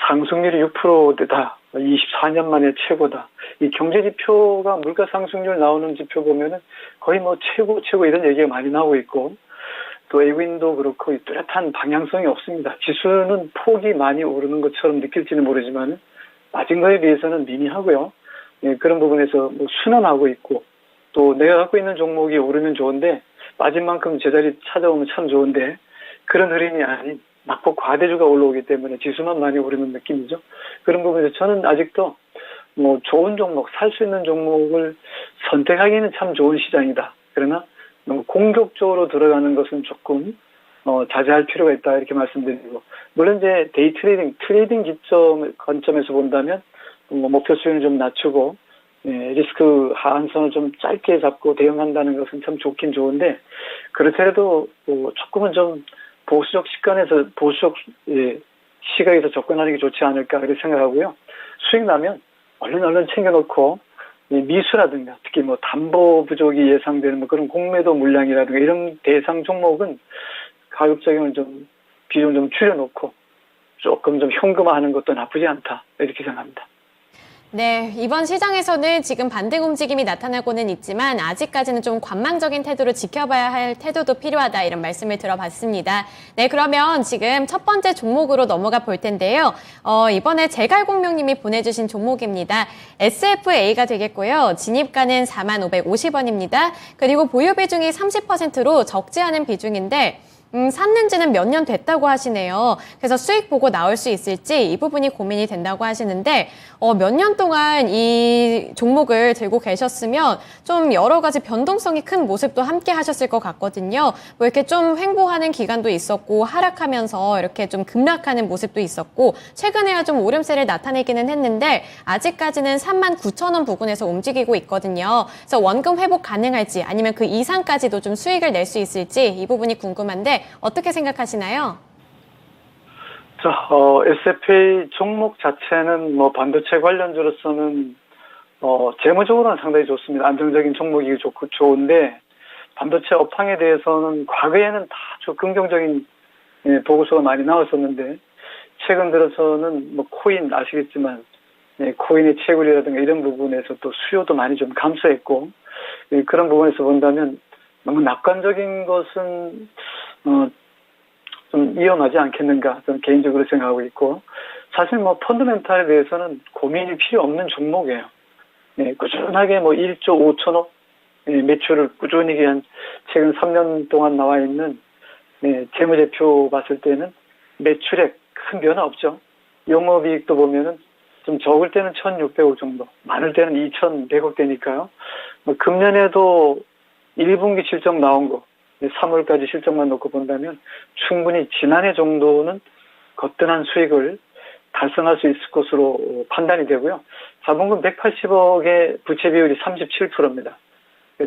상승률이 6%대다. 24년 만에 최고다. 이 경제 지표가 물가 상승률 나오는 지표 보면은 거의 최고 이런 얘기가 많이 나오고 있고, 또 외국인도 그렇고 뚜렷한 방향성이 없습니다. 지수는 폭이 많이 오르는 것처럼 느낄지는 모르지만 빠진 거에 비해서는 미미하고요. 예, 그런 부분에서 순환하고 있고, 또 내가 갖고 있는 종목이 오르면 좋은데 빠진 만큼 제자리 찾아오면 참 좋은데 그런 흐름이 아닌 낙폭 과대주가 올라오기 때문에 지수만 많이 오르는 느낌이죠. 그런 부분에서 저는 아직도 좋은 종목, 살 수 있는 종목을 선택하기는 참 좋은 시장이다. 그러나 너무 공격적으로 들어가는 것은 조금 자제할 필요가 있다 이렇게 말씀드리고, 물론 이제 데이 트레이딩 관점에서 본다면 목표 수익을 좀 낮추고 리스크 하한선을 좀 짧게 잡고 대응한다는 것은 참 좋긴 좋은데, 그렇더라도 조금은 좀 보수적 시각에서 접근하는 게 좋지 않을까 그렇게 생각하고요. 수익 나면 얼른 챙겨놓고 미수라든가 특히 담보 부족이 예상되는 그런 공매도 물량이라든가 이런 대상 종목은 가격 적용을 좀 비중 좀 줄여놓고 조금 좀 현금화하는 것도 나쁘지 않다 이렇게 생각합니다. 네, 이번 시장에서는 지금 반등 움직임이 나타나고는 있지만 아직까지는 좀 관망적인 태도를 지켜봐야 할 태도도 필요하다 이런 말씀을 들어봤습니다. 네, 그러면 지금 첫 번째 종목으로 넘어가 볼 텐데요. 이번에 제갈공명님이 보내주신 종목입니다. SFA가 되겠고요. 진입가는 45,550원입니다. 그리고 보유 비중이 30%로 적지 않은 비중인데 샀는 지는 몇 년 됐다고 하시네요. 그래서 수익 보고 나올 수 있을지 이 부분이 고민이 된다고 하시는데 몇 년 동안 이 종목을 들고 계셨으면 좀 여러 가지 변동성이 큰 모습도 함께 하셨을 것 같거든요. 이렇게 좀 횡보하는 기간도 있었고 하락하면서 이렇게 좀 급락하는 모습도 있었고 최근에야 좀 오름세를 나타내기는 했는데 아직까지는 39,000원 부근에서 움직이고 있거든요. 그래서 원금 회복 가능할지 아니면 그 이상까지도 좀 수익을 낼 수 있을지 이 부분이 궁금한데 어떻게 생각하시나요? 자, SFA 종목 자체는 반도체 관련주로서는 재무적으로는 상당히 좋습니다. 안정적인 종목이 좋은데 반도체 업황에 대해서는 과거에는 다 좀 긍정적인 보고서가 많이 나왔었는데 최근 들어서는 코인 아시겠지만 코인의 채굴이라든가 이런 부분에서 또 수요도 많이 좀 감소했고 그런 부분에서 본다면 너무 낙관적인 것은 좀 위험하지 않겠는가 저는 개인적으로 생각하고 있고, 사실 펀더멘탈에 대해서는 고민이 필요 없는 종목이에요. 꾸준하게 1조 5천억 매출을 꾸준히 한 최근 3년 동안 나와 있는 재무제표 봤을 때는 매출액 큰 변화 없죠. 영업이익도 보면은 좀 적을 때는 1,600억 정도, 많을 때는 2,100억 대니까요. 금년에도 1분기 실적 나온 거 3월까지 실적만 놓고 본다면 충분히 지난해 정도는 거뜬한 수익을 달성할 수 있을 것으로 판단이 되고요. 4분기 180억의 부채 비율이 37%입니다.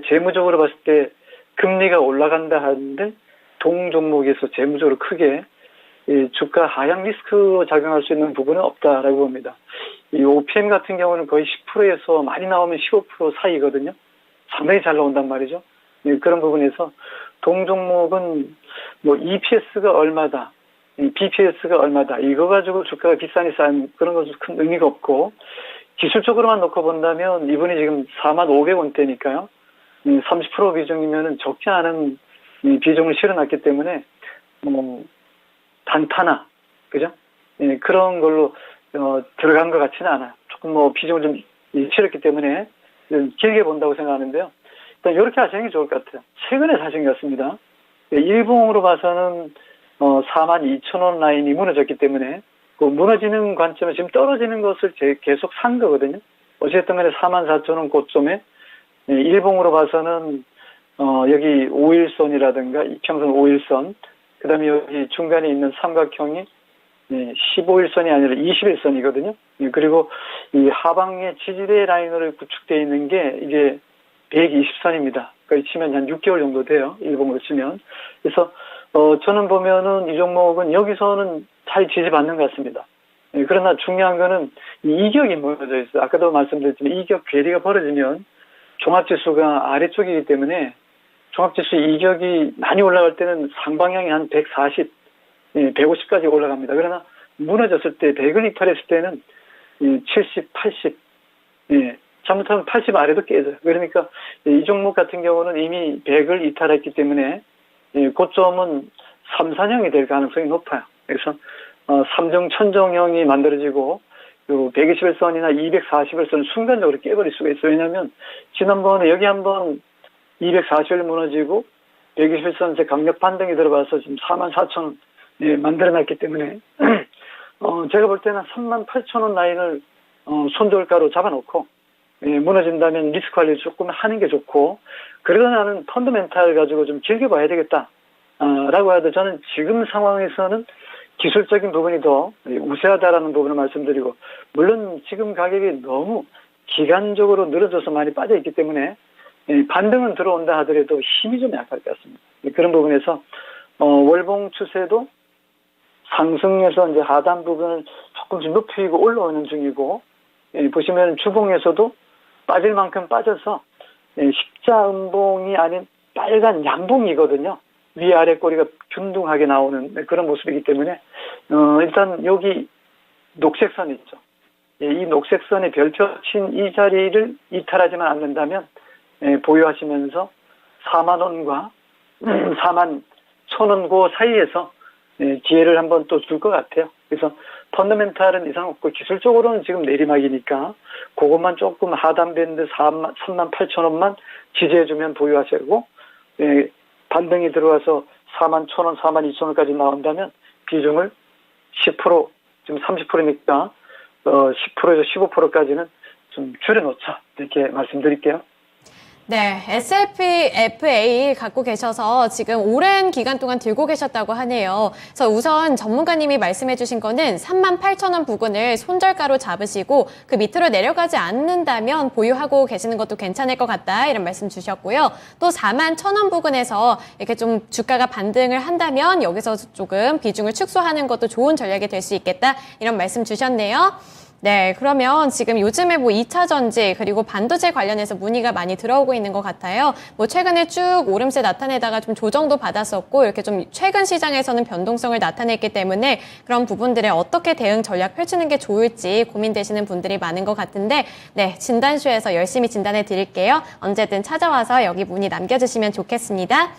재무적으로 봤을 때 금리가 올라간다 하는데 동종목에서 재무적으로 크게 주가 하향 리스크 작용할 수 있는 부분은 없다라고 봅니다. 이 OPM 같은 경우는 거의 10%에서 많이 나오면 15% 사이거든요. 상당히 잘 나온단 말이죠. 그런 부분에서 동종목은 뭐 EPS가 얼마다, BPS가 얼마다, 이거 가지고 주가가 비싸니 싼 그런 것은 큰 의미가 없고, 기술적으로만 놓고 본다면 이분이 지금 45,500원대니까요. 30% 비중이면은 적지 않은 비중을 실어놨기 때문에 뭐 단타나 그죠? 그런 걸로 들어간 것 같지는 않아요. 조금 뭐 비중을 좀 실었기 때문에 길게 본다고 생각하는데요. 일단 이렇게 하시는 게 좋을 것 같아요. 최근에 사신 것 같습니다. 일봉으로 봐서는 42,000원 라인이 무너졌기 때문에 그 무너지는 관점에 지금 떨어지는 것을 계속 산 거거든요. 어쨌든 간에 44,000원 고점에 일봉으로 봐서는 여기 5일선이라든가 이평선 5일선, 그 다음에 여기 중간에 있는 삼각형이 15일선이 아니라 21선이거든요. 그리고 이 하방의 지지대 라인으로 구축되어 있는 게 이게 120선입니다. 그러니까 치면 한 6개월 정도 돼요. 일봉으로 치면. 그래서 저는 보면은 이 종목은 여기서는 잘 지지받는 것 같습니다. 그러나 중요한 거는 이 이격이 무너져 있어요. 아까도 말씀드렸지만 이격 괴리가 벌어지면 종합지수가 아래쪽이기 때문에 종합지수 이격이 많이 올라갈 때는 상방향이 한 140, 150까지 올라갑니다. 그러나 무너졌을 때 100을 이탈했을 때는 70, 80, 잘못하면 80 아래도 깨져요. 그러니까 이 종목 같은 경우는 이미 100을 이탈했기 때문에 고점은 3, 4형이 될 가능성이 높아요. 그래서 3중 천정형이 만들어지고 121선이나 241선을 순간적으로 깨버릴 수가 있어요. 왜냐하면 지난번에 여기 한번 241 무너지고 121선 강력 반등이 들어가서 지금 44,000원 만들어놨기 때문에 제가 볼 때는 38,000원 라인을 손절가로 잡아놓고 무너진다면 리스크 관리 조금 하는 게 좋고, 그러다 나는 펀더멘탈 가지고 좀 길게 봐야 되겠다 라고 해도 저는 지금 상황에서는 기술적인 부분이 더 우세하다라는 부분을 말씀드리고, 물론 지금 가격이 너무 기간적으로 늘어져서 많이 빠져있기 때문에 반등은 들어온다 하더라도 힘이 좀 약할 것 같습니다. 그런 부분에서 월봉 추세도 상승에서 이제 하단 부분을 조금씩 높이고 올라오는 중이고, 보시면 주봉에서도 빠질 만큼 빠져서 십자음봉이 아닌 빨간 양봉이거든요. 위아래 꼬리가 균등하게 나오는 그런 모습이기 때문에 일단 여기 녹색선 있죠. 이 녹색선에 별표 친 이 자리를 이탈하지만 않는다면 보유하시면서 4만원과 41,000원 그 사이에서 기회를 한번 또 줄 것 같아요. 그래서 펀더멘탈은 이상 없고 기술적으로는 지금 내리막이니까 그것만 조금 하단 밴드 38,000원만 지지해주면 보유하시고, 반등이 들어와서 41,000원, 42,000원까지 나온다면 비중을 10%, 지금 30%니까 10%에서 15%까지는 좀 줄여놓자, 이렇게 말씀드릴게요. 네, SLPFA 갖고 계셔서 지금 오랜 기간 동안 들고 계셨다고 하네요. 그래서 우선 전문가님이 말씀해 주신 거는 38,000원 부근을 손절가로 잡으시고 그 밑으로 내려가지 않는다면 보유하고 계시는 것도 괜찮을 것 같다, 이런 말씀 주셨고요. 또 41,000원 부근에서 이렇게 좀 주가가 반등을 한다면 여기서 조금 비중을 축소하는 것도 좋은 전략이 될 수 있겠다, 이런 말씀 주셨네요. 네, 그러면 지금 요즘에 뭐 2차 전지 그리고 반도체 관련해서 문의가 많이 들어오고 있는 것 같아요. 뭐 최근에 쭉 오름세 나타내다가 좀 조정도 받았었고, 이렇게 좀 최근 시장에서는 변동성을 나타냈기 때문에 그런 부분들에 어떻게 대응 전략 펼치는 게 좋을지 고민되시는 분들이 많은 것 같은데, 네, 진단쇼에서 열심히 진단해 드릴게요. 언제든 찾아와서 여기 문의 남겨주시면 좋겠습니다.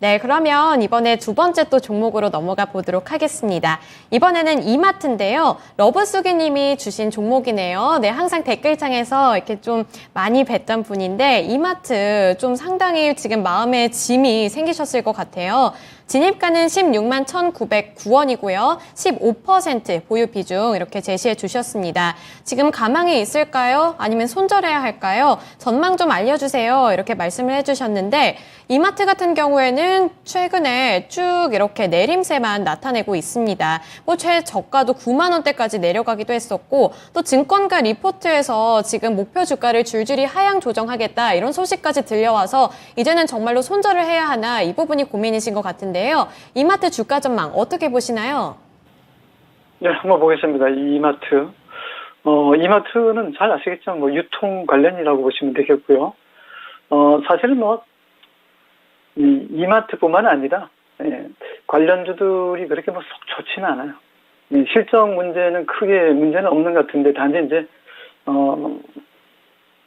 네, 그러면 이번에 두 번째 또 종목으로 넘어가 보도록 하겠습니다. 이번에는 이마트인데요. 러브수기님이 주신 종목이네요. 네, 항상 댓글창에서 이렇게 좀 많이 뵀던 분인데, 이마트 좀 상당히 지금 마음에 짐이 생기셨을 것 같아요. 진입가는 16만 1,909원이고요. 15% 보유 비중 이렇게 제시해 주셨습니다. 지금 가망이 있을까요? 아니면 손절해야 할까요? 전망 좀 알려주세요, 이렇게 말씀을 해주셨는데, 이마트 같은 경우에는 최근에 쭉 이렇게 내림세만 나타내고 있습니다. 뭐 최저가도 9만 원대까지 내려가기도 했었고, 또 증권가 리포트에서 지금 목표 주가를 줄줄이 하향 조정하겠다, 이런 소식까지 들려와서 이제는 정말로 손절을 해야 하나, 이 부분이 고민이신 것 같은데요. 이마트 주가 전망 어떻게 보시나요? 네, 한번 보겠습니다. 이마트. 이마트는 잘 아시겠지만 뭐 유통 관련이라고 보시면 되겠고요. 사실은 뭐 이마트뿐만 아니라 관련주들이 그렇게 뭐 속 좋지는 않아요. 실적 문제는 크게 문제는 없는 것 같은데, 단지 이제,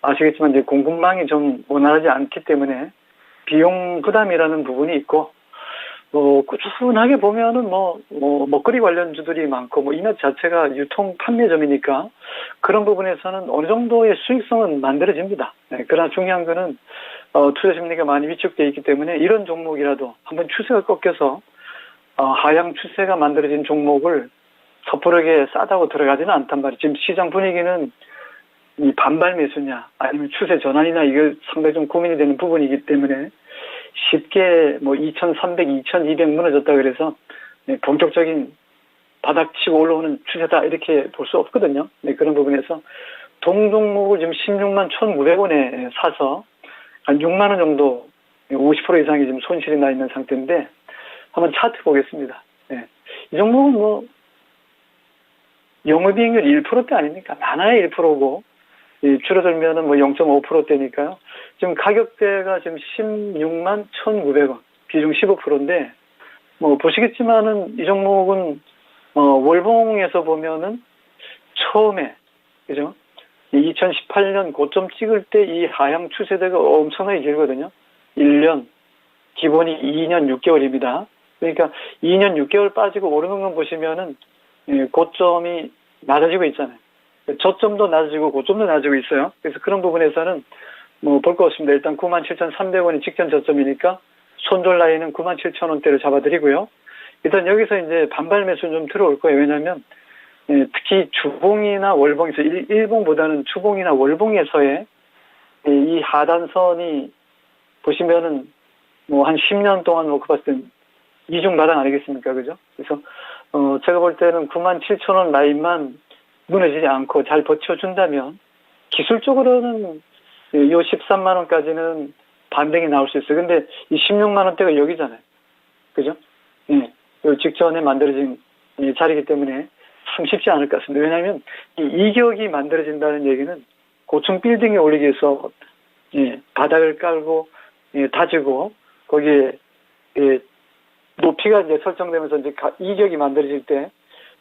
아시겠지만 이제 공급망이 좀 원활하지 않기 때문에 비용 부담이라는 부분이 있고, 꾸준하게 보면은 먹거리 관련주들이 많고, 인허 자체가 유통 판매점이니까 그런 부분에서는 어느 정도의 수익성은 만들어집니다. 네, 그러나 중요한 거는, 투자 심리가 많이 위축되어 있기 때문에 이런 종목이라도 한번 추세가 꺾여서, 하향 추세가 만들어진 종목을 섣부르게 싸다고 들어가지는 않단 말이에요. 지금 시장 분위기는 이 반발 매수냐, 아니면 추세 전환이냐, 이게 상당히 좀 고민이 되는 부분이기 때문에 쉽게 2,300, 2,200 무너졌다 그래서 본격적인 바닥치고 올라오는 추세다 이렇게 볼 수 없거든요. 네, 그런 부분에서 동종목을 지금 16만 1,900원에 사서 한 6만 원 정도 50% 이상이 지금 손실이 나 있는 상태인데 한번 차트 보겠습니다. 네. 이 종목은 영업이익률 1%대 아닙니까? 많아야 1%고 줄어들면은 0.5%대니까요. 지금 가격대가 지금 16만 1,900원, 비중 15%인데, 보시겠지만은 이 종목은, 월봉에서 보면은 처음에, 그죠? 2018년 고점 찍을 때 이 하향 추세대가 엄청나게 길거든요. 1년, 기본이 2년 6개월입니다. 그러니까 2년 6개월 빠지고 오르는 건 보시면은, 고점이 낮아지고 있잖아요. 저점도 낮아지고 고점도 낮아지고 있어요. 그래서 그런 부분에서는 볼 거 없습니다. 일단 97,300원이 직전 저점이니까 손절 라인은 97,000원대를 잡아드리고요. 일단 여기서 이제 반발 매수는 좀 들어올 거예요. 왜냐하면 특히 주봉이나 월봉에서 일봉보다는 주봉이나 월봉에서의 이 하단선이 보시면은 한 10년 동안 그 봤을 땐 이중 바닥 아니겠습니까? 그죠? 그래서 제가 볼 때는 97,000원 라인만 무너지지 않고 잘 버텨준다면 기술적으로는 요 13만 원까지는 반등이 나올 수 있어요. 근데 이 16만 원대가 여기잖아요. 그죠? 예. 요 직전에 만들어진 자리이기 때문에 참 쉽지 않을 것 같습니다. 왜냐하면 이 이격이 만들어진다는 얘기는 고층 빌딩에 올리기 위해서 바닥을 깔고 다지고 거기에 높이가 이제 설정되면서 이제 이격이 만들어질 때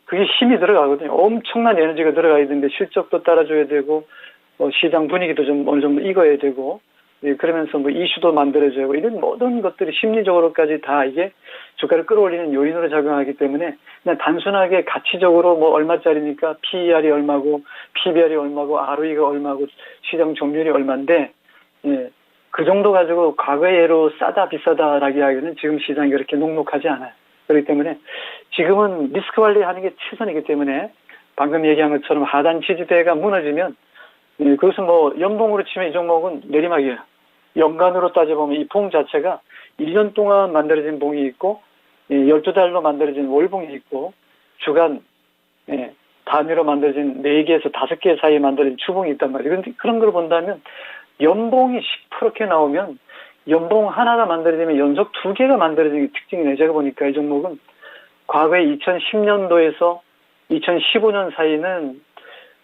그게 힘이 들어가거든요. 엄청난 에너지가 들어가야 되는데 실적도 따라줘야 되고 시장 분위기도 좀 어느 정도 익어야 되고 그러면서 이슈도 만들어져야 하고 이런 모든 것들이 심리적으로까지 다 이게 주가를 끌어올리는 요인으로 작용하기 때문에 그냥 단순하게 가치적으로 얼마짜리니까 PER이 얼마고 PBR이 얼마고 ROE가 얼마고 시장 점유율이 얼마인데 그 정도 가지고 과거의 예로 싸다 비싸다라기 하기에는 지금 시장이 그렇게 녹록하지 않아요. 그렇기 때문에 지금은 리스크 관리하는 게 최선이기 때문에 방금 얘기한 것처럼 하단 지지대가 무너지면 그것은 연봉으로 치면 이 종목은 내리막이에요. 연간으로 따져보면 이 봉 자체가 1년 동안 만들어진 봉이 있고 12달로 만들어진 월봉이 있고 주간 단위로 만들어진 4개에서 5개 사이에 만들어진 주봉이 있단 말이에요. 그런데 그런 걸 본다면 연봉이 10%게 나오면 연봉 하나가 만들어지면 연속 2개가 만들어지는 게 특징이네요. 제가 보니까 이 종목은 과거에 2010년도에서 2015년 사이는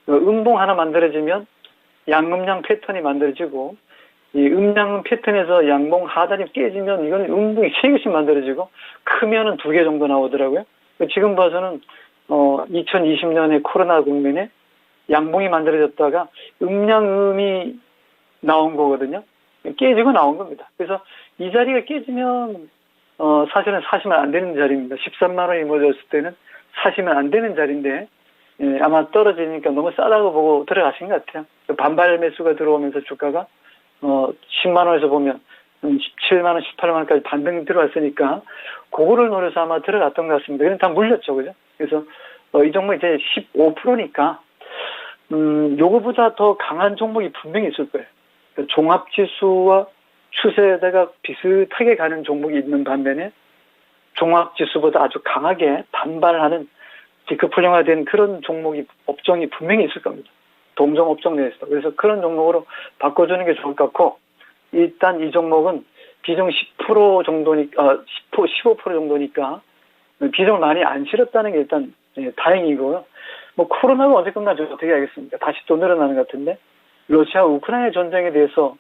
음봉 하나 만들어지면 양음양 패턴이 만들어지고 이 음양 패턴에서 양봉 하단이 깨지면 이건 음봉이 3개씩 만들어지고 크면은 2개 정도 나오더라고요. 지금 봐서는 2020년에 코로나 국면에 양봉이 만들어졌다가 음양음이 나온 거거든요. 깨지고 나온 겁니다. 그래서 이 자리가 깨지면 사실은 사시면 안 되는 자리입니다. 13만 원이 모였을 때는 사시면 안 되는 자리인데 아마 떨어지니까 너무 싸다고 보고 들어가신 것 같아요. 반발 매수가 들어오면서 주가가 10만 원에서 보면 17만 원, 18만 원까지 반등이 들어왔으니까 그거를 노려서 아마 들어갔던 것 같습니다. 그냥 다 물렸죠, 그죠? 그래서 이 종목 이제 15%니까 요거보다 더 강한 종목이 분명히 있을 거예요. 종합지수와 추세대가 비슷하게 가는 종목이 있는 반면에 종합지수보다 아주 강하게 반발하는 디커플링화된 그런 업종이 분명히 있을 겁니다. 동종 업종 내에서. 그래서 그런 종목으로 바꿔주는 게 좋을 것 같고, 일단 이 종목은 비중 10% 정도니까, 15% 정도니까 비중을 많이 안 실었다는 게 일단 다행이고요. 코로나가 언제 끝나죠? 어떻게 알겠습니까? 다시 또 늘어나는 것 같은데. 러시아 우크라이나 전쟁에 대해서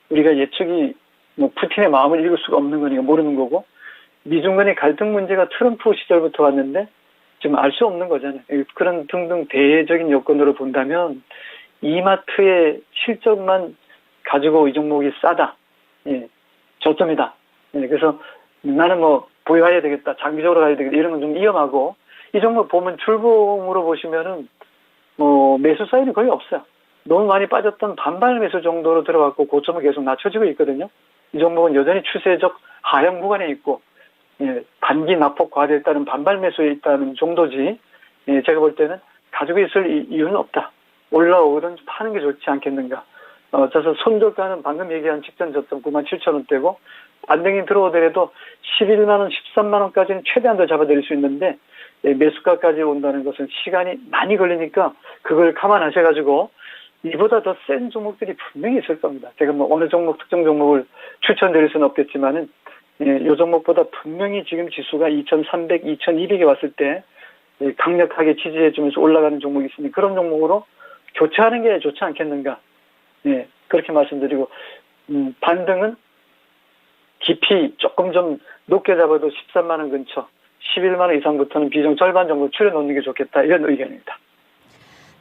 우리가 예측이 푸틴의 마음을 읽을 수가 없는 거니까 모르는 거고 미중 간의 갈등 문제가 트럼프 시절부터 왔는데 지금 알 수 없는 거잖아요. 그런 등등 대외적인 여건으로 본다면 이마트의 실적만 가지고 이 종목이 싸다. 예, 저점이다. 예, 그래서 나는 뭐 보유해야 되겠다. 장기적으로 가야 되겠다. 이런 건 좀 위험하고 이 종목 보면 줄봉으로 보시면은 뭐 매수 사인이 거의 없어요. 너무 많이 빠졌던 반발 매수 정도로 들어갔고 고점은 계속 낮춰지고 있거든요. 이 종목은 여전히 추세적 하향 구간에 있고 예, 단기 낙폭 과대에 따른 반발 매수에 있다는 정도지 예, 제가 볼 때는 가지고 있을 이유는 없다. 올라오든 파는 게 좋지 않겠는가. 그래서 손절가는 방금 얘기한 직전 저점 97,000원대고 반등이 들어오더라도 11만 원, 13만 원까지는 최대한 더 잡아드릴 수 있는데 예, 매수가까지 온다는 것은 시간이 많이 걸리니까 그걸 감안하셔가지고 이보다 더 센 종목들이 분명히 있을 겁니다. 제가 뭐 어느 종목 특정 종목을 추천드릴 수는 없겠지만은 예, 이 종목보다 분명히 지금 지수가 2,300, 2,200에 왔을 때 예, 강력하게 지지해주면서 올라가는 종목이 있으니 그런 종목으로 교체하는 게 좋지 않겠는가. 예, 그렇게 말씀드리고 반등은 깊이 조금 좀 높게 잡아도 13만 원 근처, 11만 원 이상부터는 비중 절반 정도 줄여놓는 게 좋겠다. 이런 의견입니다.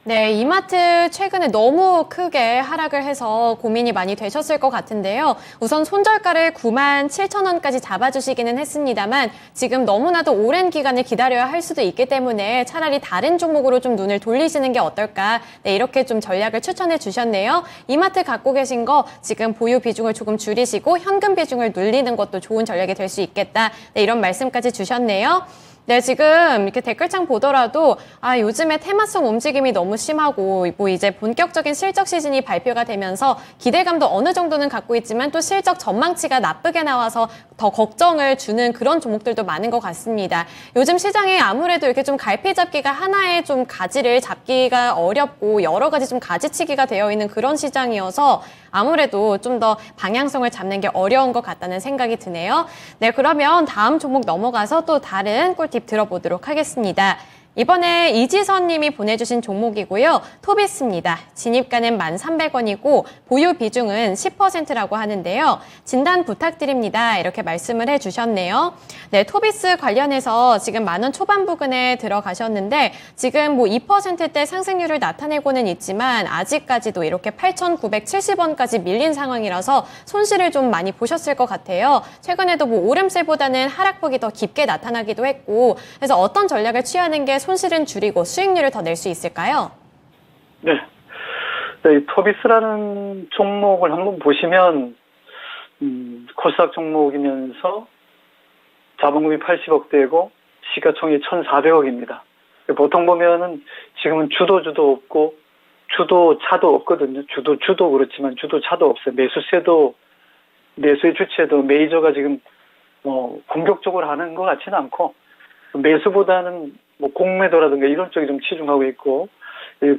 네, 이마트 최근에 너무 크게 하락을 해서 고민이 많이 되셨을 것 같은데요. 우선 손절가를 97,000원까지 잡아주시기는 했습니다만 지금 너무나도 오랜 기간을 기다려야 할 수도 있기 때문에 차라리 다른 종목으로 좀 눈을 돌리시는 게 어떨까. 네, 이렇게 좀 전략을 추천해 주셨네요. 이마트 갖고 계신 거 지금 보유 비중을 조금 줄이시고 현금 비중을 늘리는 것도 좋은 전략이 될 수 있겠다. 네, 이런 말씀까지 주셨네요. 네, 지금 이렇게 댓글창 보더라도 요즘에 테마성 움직임이 너무 심하고 뭐 이제 본격적인 실적 시즌이 발표가 되면서 기대감도 어느 정도는 갖고 있지만 또 실적 전망치가 나쁘게 나와서 더 걱정을 주는 그런 종목들도 많은 것 같습니다. 요즘 시장에 아무래도 이렇게 좀 갈피 잡기가 하나의 좀 가지를 잡기가 어렵고 여러 가지 좀 가지치기가 되어 있는 그런 시장이어서 아무래도 좀 더 방향성을 잡는 게 어려운 것 같다는 생각이 드네요. 네, 그러면 다음 종목 넘어가서 또 다른 꿀팁 들어보도록 하겠습니다. 이번에 이지선 님이 보내주신 종목이고요. 토비스입니다. 진입가는 1,300원이고 보유 비중은 10%라고 하는데요. 진단 부탁드립니다. 이렇게 말씀을 해주셨네요. 네, 토비스 관련해서 지금 10,000원 초반 부근에 들어가셨는데 지금 뭐 2%대 상승률을 나타내고는 있지만 아직까지도 이렇게 8,970원까지 밀린 상황이라서 손실을 좀 많이 보셨을 것 같아요. 최근에도 뭐 오름세보다는 하락폭이 더 깊게 나타나기도 했고 그래서 어떤 전략을 취하는 게 손실은 줄이고 수익률을 더 낼 수 있을까요? 네. 이 토비스라는 종목을 한번 보시면 코스닥 종목이면서 자본금이 80억대고 시가총액이 1,400억입니다. 보통 보면은 지금은 주도주도 없고 주도차도 없거든요. 주도 그렇지만 주도차도 없어요. 매수의 주체도 메이저가 지금 공격적으로 하는 것 같지는 않고 매수보다는 뭐 공매도라든가 이런 쪽에 좀 치중하고 있고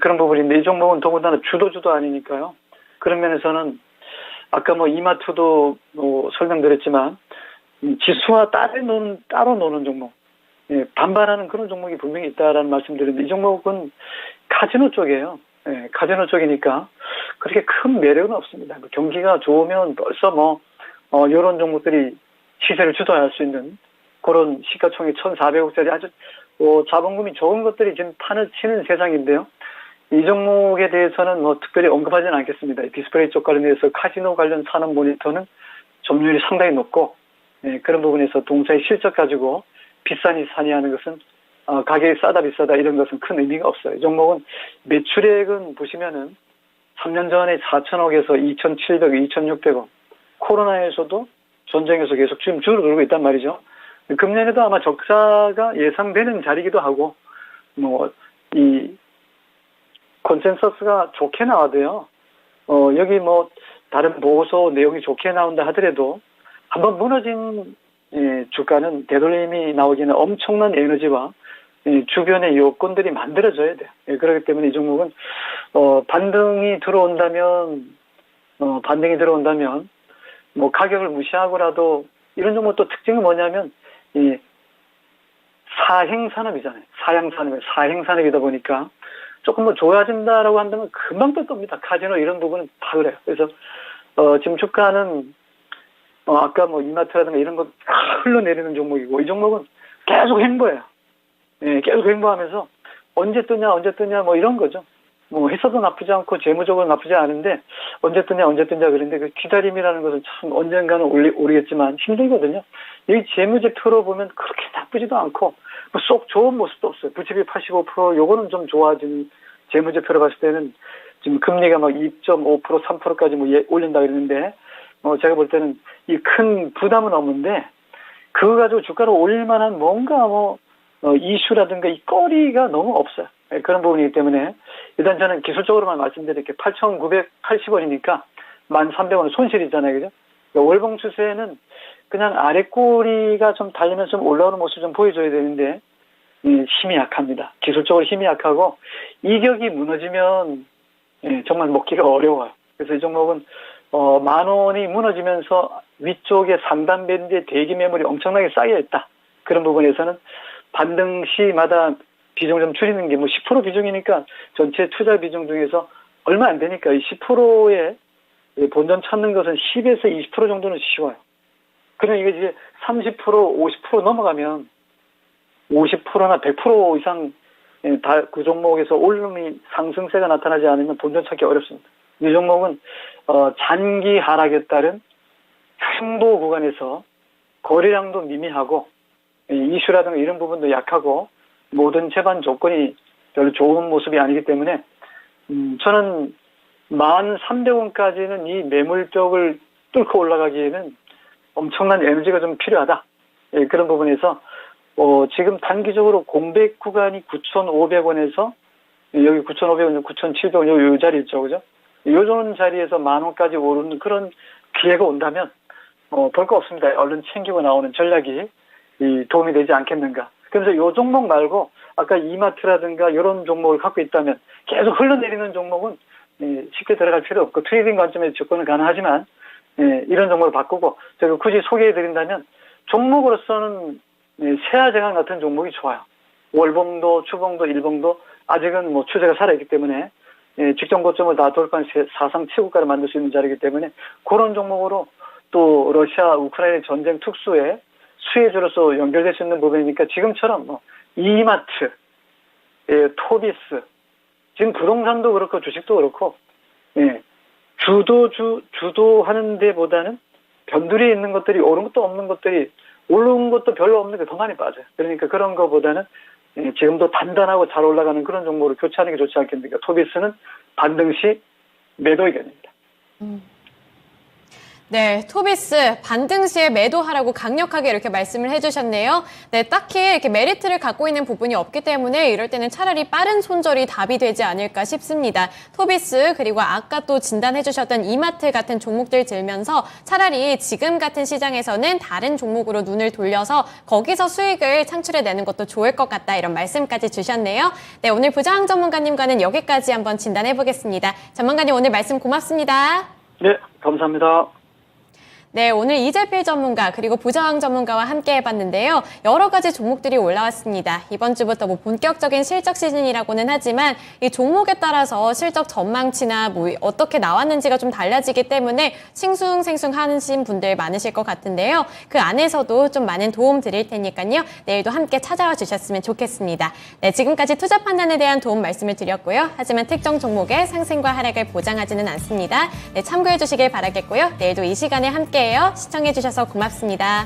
그런 부분인데 이 종목은 더군다나 주도 아니니까요. 그런 면에서는 아까 뭐 이마트도 뭐 설명드렸지만 지수와 따로 노는 종목, 반발하는 그런 종목이 분명히 있다라는 말씀드렸는데 이 종목은 카지노 쪽이에요. 카지노 쪽이니까 그렇게 큰 매력은 없습니다. 경기가 좋으면 벌써 이런 종목들이 시세를 주도할 수 있는 그런 시가총액 1,400억짜리 아주 자본금이 좋은 것들이 지금 치는 세상인데요. 이 종목에 대해서는 특별히 언급하지는 않겠습니다. 디스플레이 쪽 관련해서 카지노 관련 산업 모니터는 점유율이 상당히 높고 그런 부분에서 동사의 실적 가지고 비싸니 사니 하는 것은 가격이 싸다 비싸다 이런 것은 큰 의미가 없어요. 이 종목은 매출액은 보시면은 3년 전에 4,000억에서 2,700억, 2,600억 코로나에서도 전쟁에서 계속 지금 줄어들고 있단 말이죠. 금년에도 아마 적자가 예상되는 자리이기도 하고, 이 컨센서스가 좋게 나와도요, 여기 다른 보고서 내용이 좋게 나온다 하더라도, 한번 무너진 주가는 되돌림이 나오기는 엄청난 에너지와 주변의 요건들이 만들어져야 돼요. 그렇기 때문에 이 종목은, 반등이 들어온다면, 가격을 무시하고라도, 이런 종목 또 특징은 뭐냐면, 이 사행산업이잖아요. 사행산업이다 보니까 조금 좋아진다라고 한다면 금방 또 뜹니다. 카지노 이런 부분은 다 그래요. 그래서 지금 주가는 아까 뭐 이마트라든가 이런 거 흘러내리는 종목이고, 이 종목은 계속 횡보해요. 예, 계속 횡보하면서 언제 뜨냐 뭐 이런 거죠. 뭐 했어도 나쁘지 않고 재무적으로 나쁘지 않은데 언제 뜨냐 그런데 그 기다림이라는 것은 참 언젠가는 오르겠지만 힘들거든요. 이 재무제표로 보면 그렇게 나쁘지도 않고 쏙 좋은 모습도 없어요. 부채비 85% 요거는 좀 좋아진 재무제표로 봤을 때는 지금 금리가 막 2.5% 3%까지 뭐 올린다 그러는데 제가 볼 때는 이 큰 부담은 없는데 그거 가지고 주가를 올릴 만한 뭔가 이슈라든가 이 거리가 너무 없어요. 그런 부분이기 때문에 일단 저는 기술적으로만 말씀드릴게요. 8,980원이니까 1,300원은 손실이잖아요. 그죠? 그러니까 월봉 추세는 그냥 아랫꼬리가 좀 달리면서 좀 올라오는 모습 좀 보여줘야 되는데 힘이 약합니다. 기술적으로 힘이 약하고 이격이 무너지면 정말 먹기가 어려워요. 그래서 이 종목은 10,000원이 무너지면서 위쪽에 상단 밴드에 대기 매물이 엄청나게 쌓여있다. 그런 부분에서는 반등 시마다 비중 좀 줄이는 게 10% 비중이니까 전체 투자 비중 중에서 얼마 안 되니까 이 10%의 본전 찾는 것은 10에서 20% 정도는 쉬워요. 그럼 이게 이제 30%, 50% 넘어가면 50%나 100% 이상 그 종목에서 올림이 상승세가 나타나지 않으면 본전 찾기 어렵습니다. 이 종목은 장기 하락에 따른 횡보 구간에서 거래량도 미미하고 이슈라든가 이런 부분도 약하고 모든 제반 조건이 별로 좋은 모습이 아니기 때문에 저는 1,300원까지는 이 매물벽을 뚫고 올라가기에는 엄청난 에너지가 좀 필요하다. 그런 부분에서 지금 단기적으로 공백 구간이 9,500원에서 여기 9,500원, 9,700원 요 자리 있죠, 그죠? 요런 자리에서 10,000원까지 오르는 그런 기회가 온다면 볼 거 없습니다. 얼른 챙기고 나오는 전략이 도움이 되지 않겠는가. 그래서 요 종목 말고 아까 이마트라든가 이런 종목을 갖고 있다면 계속 흘러내리는 종목은 쉽게 들어갈 필요 없고 트레이딩 관점에서 접근은 가능하지만 이런 종목을 바꾸고 제가 굳이 소개해드린다면 종목으로서는 세아제강 같은 종목이 좋아요. 월봉도, 추봉도, 일봉도 아직은 추세가 살아있기 때문에 직전 고점을 다 돌파한 사상 최고가를 만들 수 있는 자리이기 때문에 그런 종목으로 또 러시아 우크라이나 전쟁 특수에 수혜주로서 연결될 수 있는 부분이니까 지금처럼 이마트, 토비스, 지금 부동산도 그렇고 주식도 그렇고 주도하는 데보다는 변두리에 있는 것들이 오른 것도 없는 것들이 오른 것도 별로 없는 게 더 많이 빠져요. 그러니까 그런 거보다는 지금도 단단하고 잘 올라가는 그런 종목으로 교체하는 게 좋지 않겠습니까? 토비스는 반등 시 매도 의견입니다. 네, 토비스 반등 시에 매도하라고 강력하게 이렇게 말씀을 해주셨네요. 네, 딱히 이렇게 메리트를 갖고 있는 부분이 없기 때문에 이럴 때는 차라리 빠른 손절이 답이 되지 않을까 싶습니다. 토비스 그리고 아까 또 진단해주셨던 이마트 같은 종목들 들면서 차라리 지금 같은 시장에서는 다른 종목으로 눈을 돌려서 거기서 수익을 창출해내는 것도 좋을 것 같다 이런 말씀까지 주셨네요. 네, 오늘 부장 전문가님과는 여기까지 한번 진단해보겠습니다. 전문가님 오늘 말씀 고맙습니다. 네, 감사합니다. 네, 오늘 이재필 전문가 그리고 부장 전문가와 함께 해봤는데요. 여러 가지 종목들이 올라왔습니다. 이번 주부터 본격적인 실적 시즌이라고는 하지만 이 종목에 따라서 실적 전망치나 어떻게 나왔는지가 좀 달라지기 때문에 싱숭생숭하신 분들 많으실 것 같은데요. 그 안에서도 좀 많은 도움 드릴 테니까요. 내일도 함께 찾아와 주셨으면 좋겠습니다. 네, 지금까지 투자 판단에 대한 도움 말씀을 드렸고요. 하지만 특정 종목의 상승과 하락을 보장하지는 않습니다. 네, 참고해 주시길 바라겠고요. 내일도 이 시간에 함께 시청해주셔서 고맙습니다.